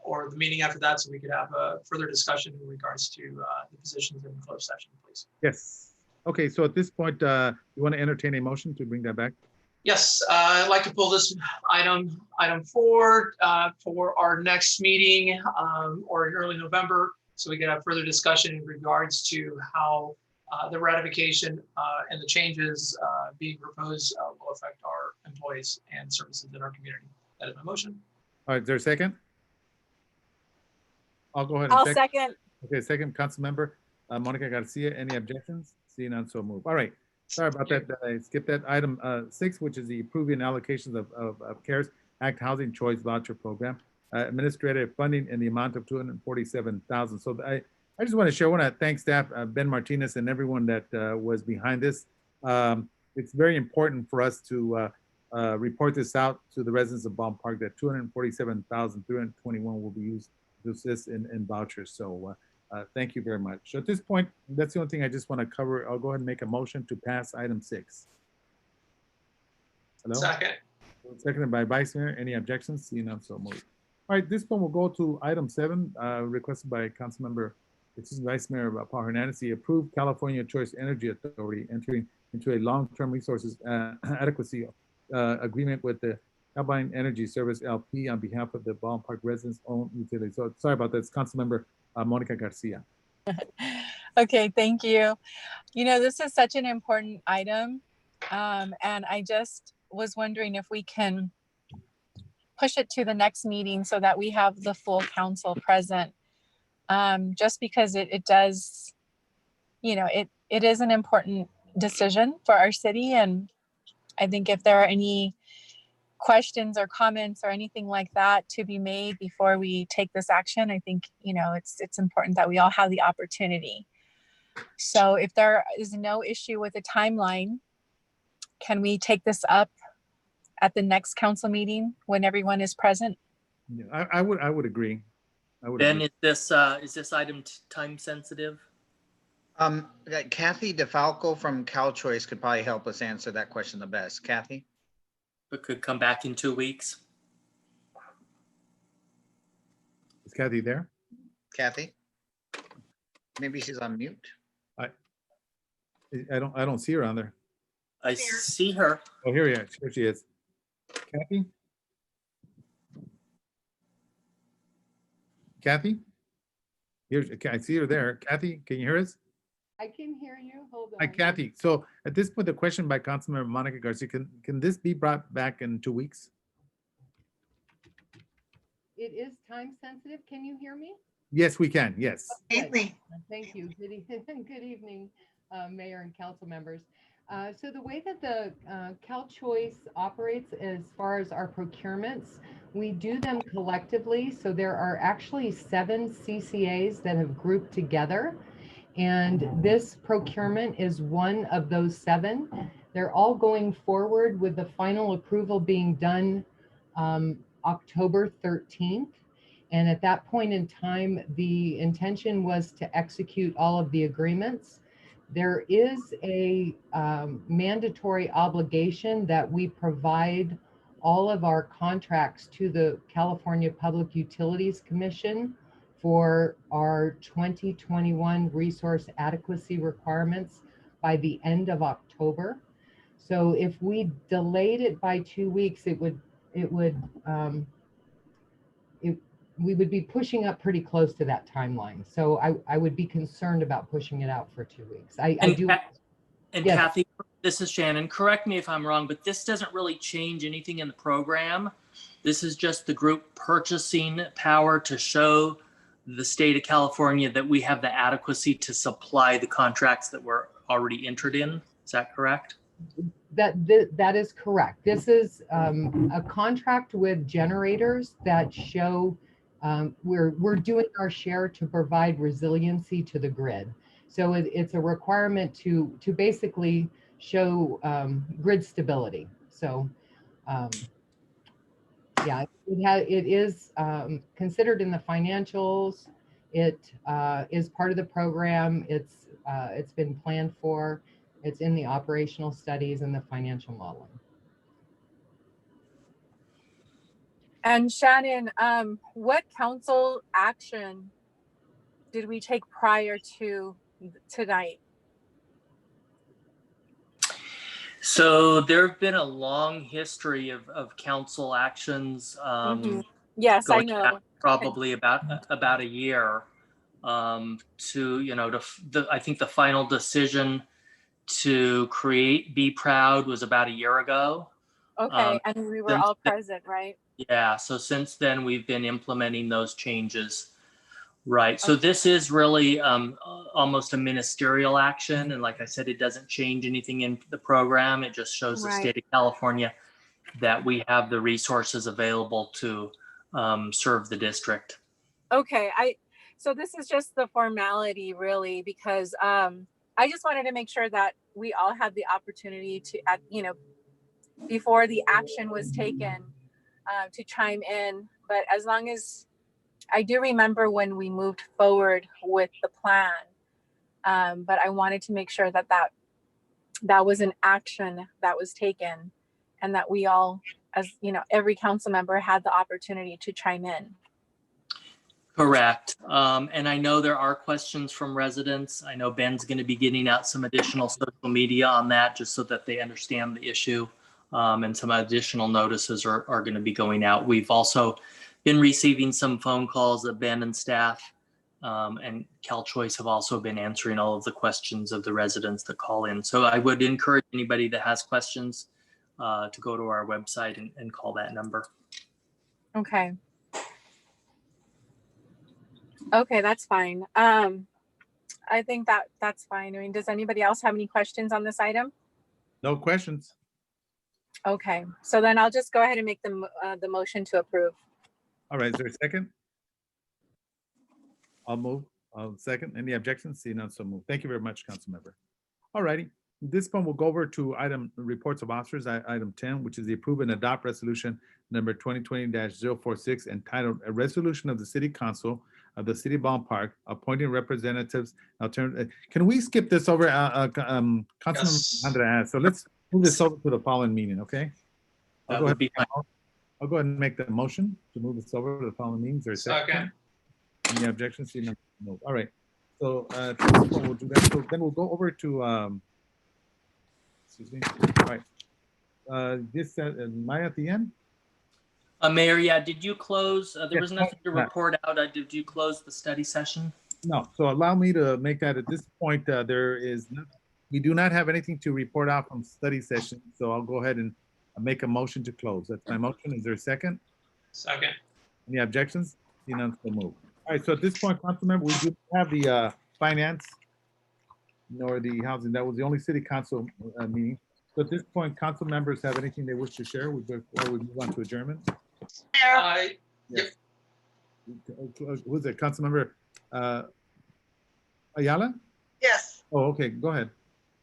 or the meeting after that, so we could have a further discussion in regards to the positions in closed session, please. Yes. Okay, so at this point, you want to entertain a motion to bring that back? Yes, I'd like to pull this item 4 for our next meeting or in early November, so we can have further discussion in regards to how the ratification and the changes being proposed will affect our employees and services in our community. That is my motion. All right, is there a second? I'll go ahead and I'll second. Okay, second, council member Monica Garcia. Any objections? Seeing none, so move. All right, sorry about that. I skipped that. Item 6, which is the approving allocations of CARES Act Housing Choice Voucher Program, administrative funding in the amount of $247,000. So I just want to share, I want to thank staff, Ben Martinez and everyone that was behind this. It's very important for us to report this out to the residents of Ballpark that $247,321 will be used to assist in vouchers. So thank you very much. So at this point, that's the only thing I just want to cover. I'll go ahead and make a motion to pass item 6. Hello? Second. Seconded by Vice Mayor. Any objections? Seeing none, so moved. All right, this one will go to item 7, requested by Councilmember Vice Mayor Paul Hernandez. The approved California Choice Energy Authority entering into a long-term resources adequacy agreement with the Alpine Energy Service LP on behalf of the Ballpark residents owned utility. So sorry about that. It's Councilmember Monica Garcia. Okay, thank you. This is such an important item. And I just was wondering if we can push it to the next meeting so that we have the full council present. Just because it does, it is an important decision for our city. And I think if there are any questions or comments or anything like that to be made before we take this action, I think, it's important that we all have the opportunity. So if there is no issue with the timeline, can we take this up at the next council meeting when everyone is present? Yeah, I would agree. Ben, is this item time sensitive? Kathy DeFalco from CalChoice could probably help us answer that question the best. Kathy? But could come back in 2 weeks? Is Kathy there? Kathy? Maybe she's on mute. I don't see her on there. I see her. Oh, here she is. Kathy? Kathy? I see her there. Kathy, can you hear us? I can hear you. Hold on. Hi, Kathy. So at this point, the question by Councilmember Monica Garcia, can this be brought back in 2 weeks? It is time sensitive. Can you hear me? Yes, we can. Yes. Good. Thank you. Good good evening, Mayor and council members. So the way that the CalChoice operates as far as our procurements, we do them collectively. So there are actually 7 CCAs that have grouped together. And this procurement is one of those 7. They're all going forward with the final approval being done October 13th. And at that point in time, the intention was to execute all of the agreements. There is a mandatory obligation that we provide all of our contracts to the California Public Utilities Commission for our 2021 resource adequacy requirements by the end of October. So if we delayed it by 2 weeks, we would be pushing up pretty close to that timeline. So I would be concerned about pushing it out for 2 weeks. And Yes. Kathy, this is Shannon. Correct me if I'm wrong, but this doesn't really change anything in the program. This is just the group purchasing power to show the state of California that we have the adequacy to supply the contracts that were already entered in. Is that correct? That is correct. This is a contract with generators that show we're doing our share to provide resiliency to the grid. So it's a requirement to basically show grid stability. So yeah, it is considered in the financials. It is part of the program. It's been planned for. It's in the operational studies and the financial modeling. And Shannon, what council action did we take prior to tonight? So there have been a long history of council actions. Yes, I going know. back probably about a year I think the final decision to create Be Proud was about a year ago. Okay, and we were all present, right? Yeah, so since then we've been implementing those changes. Right, so this is really almost a ministerial action. And like I said, it doesn't change anything in the program. It just shows the state of California that we have the resources available to serve the district. Okay, so this is just the formality really, because I just wanted to make sure that we all had the opportunity to, before the action was taken, to chime in. But as long as I do remember when we moved forward with the plan, but I wanted to make sure that was an action that was taken, and that we all, as every council member had the opportunity to chime in. Correct. And I know there are questions from residents. I know Ben's going to be getting out some additional social media on that just so that they understand the issue. And some additional notices are going to be going out. We've also been receiving some phone calls that Ben and staff and CalChoice have also been answering all of the questions of the residents that call in. So I would encourage anybody that has questions to go to our website and call that number. Okay. Okay, that's fine. I think that's fine. I mean, does anybody else have any questions on this item? No questions. Okay, so then I'll just go ahead and make the motion to approve. All right, is there a second? I'll move. I'll second. Any objections? See none, so move. Thank you very much, council member. All righty. This one will go over to item reports of officers, item 10, which is the approve and adopt resolution number 2020-046 entitled a resolution of the city council of the city ballpark appointing representatives. Can we skip this over, Councilman Andreas? So let's move this over to the following meeting, okay? I'll go ahead and make the motion to move this over to the following meetings. There's a second. Any objections? See none. No. All right. So we'll do that. So then we'll go over to excuse me. All right. This Maya at the end. Mayor, yeah, did you close? There was nothing to report out. Did you close the study session? No. So allow me to make that at this point. We do not have anything to report out from study session. So I'll go ahead and make a motion to close. That's my motion. Is there a second? Second. Any objections? See none, so move. All right, so at this point, Councilmember, we do have the finance nor the housing. That was the only city council meeting. So at this point, council members have anything they wish to share before we move on to adjournment? Yep. Who's it? Councilmember Ayala? Yes, Oh, okay, go ahead.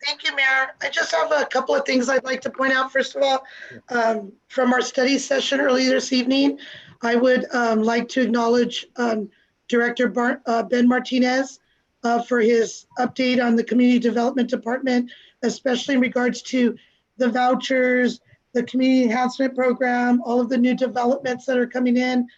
thank you, Mayor. I just have a couple of things I'd like to point out. First of all, from our study session earlier this evening, I would like to acknowledge Director Ben Martinez for his update on the Community Development Department, especially in regards to the vouchers, the Community Enhancement Program, all of the new developments that are coming in.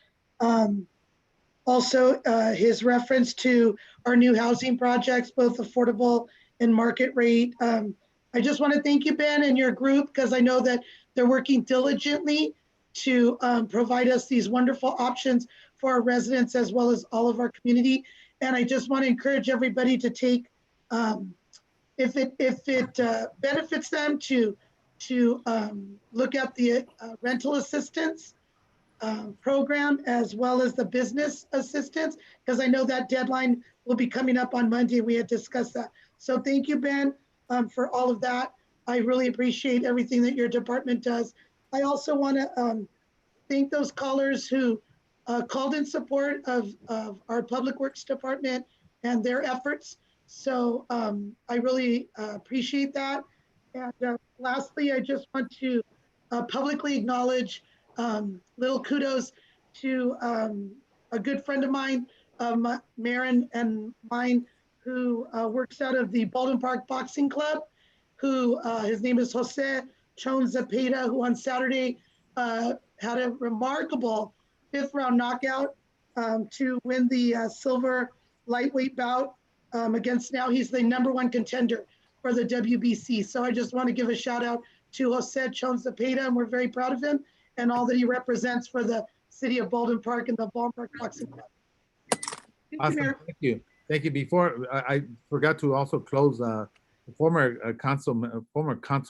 Also, his reference to our new housing projects, both affordable and market rate. I just want to thank you, Ben, and your group, because I know that they're working diligently to provide us these wonderful options for our residents as well as all of our community. And I just want to encourage everybody to take, if it benefits them to look at the rental assistance program as well as the business assistance, because I know that deadline will be coming up on Monday. We had discussed that. So thank you, Ben, for all of that. I really appreciate everything that your department does. I also want to thank those callers who called in support of our Public Works Department and their efforts. So I really appreciate that. And lastly, I just want to publicly acknowledge little kudos to a good friend of mine, Marin and mine, who works out of the Baldwin Park Boxing Club, who his name is Jose Chon Zepeda, who on Saturday had a remarkable 5th round knockout to win the silver lightweight bout against, now he's the #1 contender for the WBC. So I just want to give a shout out to Jose Chon Zepeda, and we're very proud of him and all that he represents for the city of Baldwin Park and the Baldwin Park Boxing Club. Awesome, thank you. Thank you. Before, I forgot to also close former council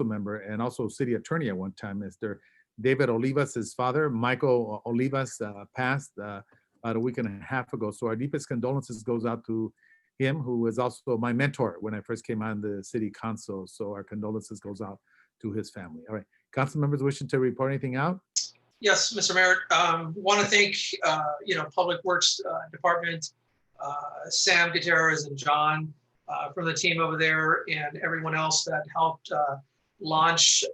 member and also city attorney at one time, Mr. David Olivas, his father, Michael Olivas, passed about a week and a half ago. So our deepest condolences goes out to him, who was also my mentor when I first came on the city council. So our condolences goes out to his family. All right, council members wishing to report anything out? Yes, Mr. Mayor, want to thank, Public Works Department, Sam Gutierrez and John from the team over there, and everyone else that helped launch,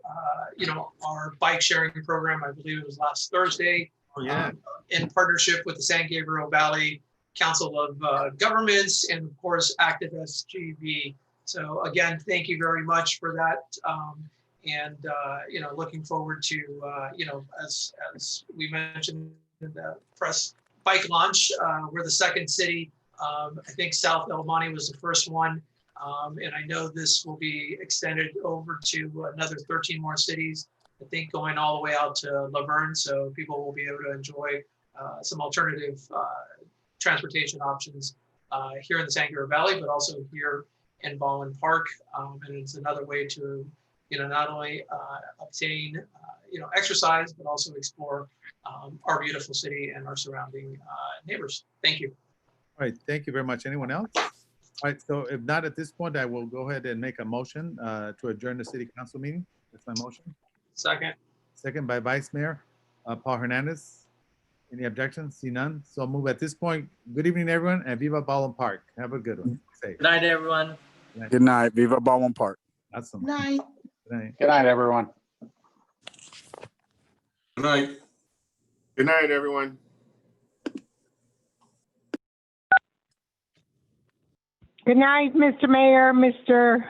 our bike sharing program. I believe it was last Thursday. Oh, yeah. In partnership with the San Gabriel Valley Council of Governments and of course Active SGV. So again, thank you very much for that. And looking forward to, as we mentioned in the press bike launch, we're the second city. I think South El Monte was the first one. And I know this will be extended over to another 13 more cities, I think going all the way out to Laverne. So people will be able to enjoy some alternative transportation options here in the San Gabriel Valley, but also here in Baldwin Park. And it's another way to not only obtain, exercise, but also explore our beautiful city and our surrounding neighbors. Thank you. All right, thank you very much. Anyone else? All right, so if not at this point, I will go ahead and make a motion to adjourn the city council meeting. That's my motion. Second. Second by Vice Mayor Paul Hernandez. Any objections? See none. So move at this point. Good evening, everyone, and Viva Baldwin Park. Have a good one. Safe. Good night, everyone. Good night. Viva Baldwin Park. Awesome. Night. Good night. Good night, everyone. Good night. Good night, everyone. Good night, Mr. Mayor, Mr.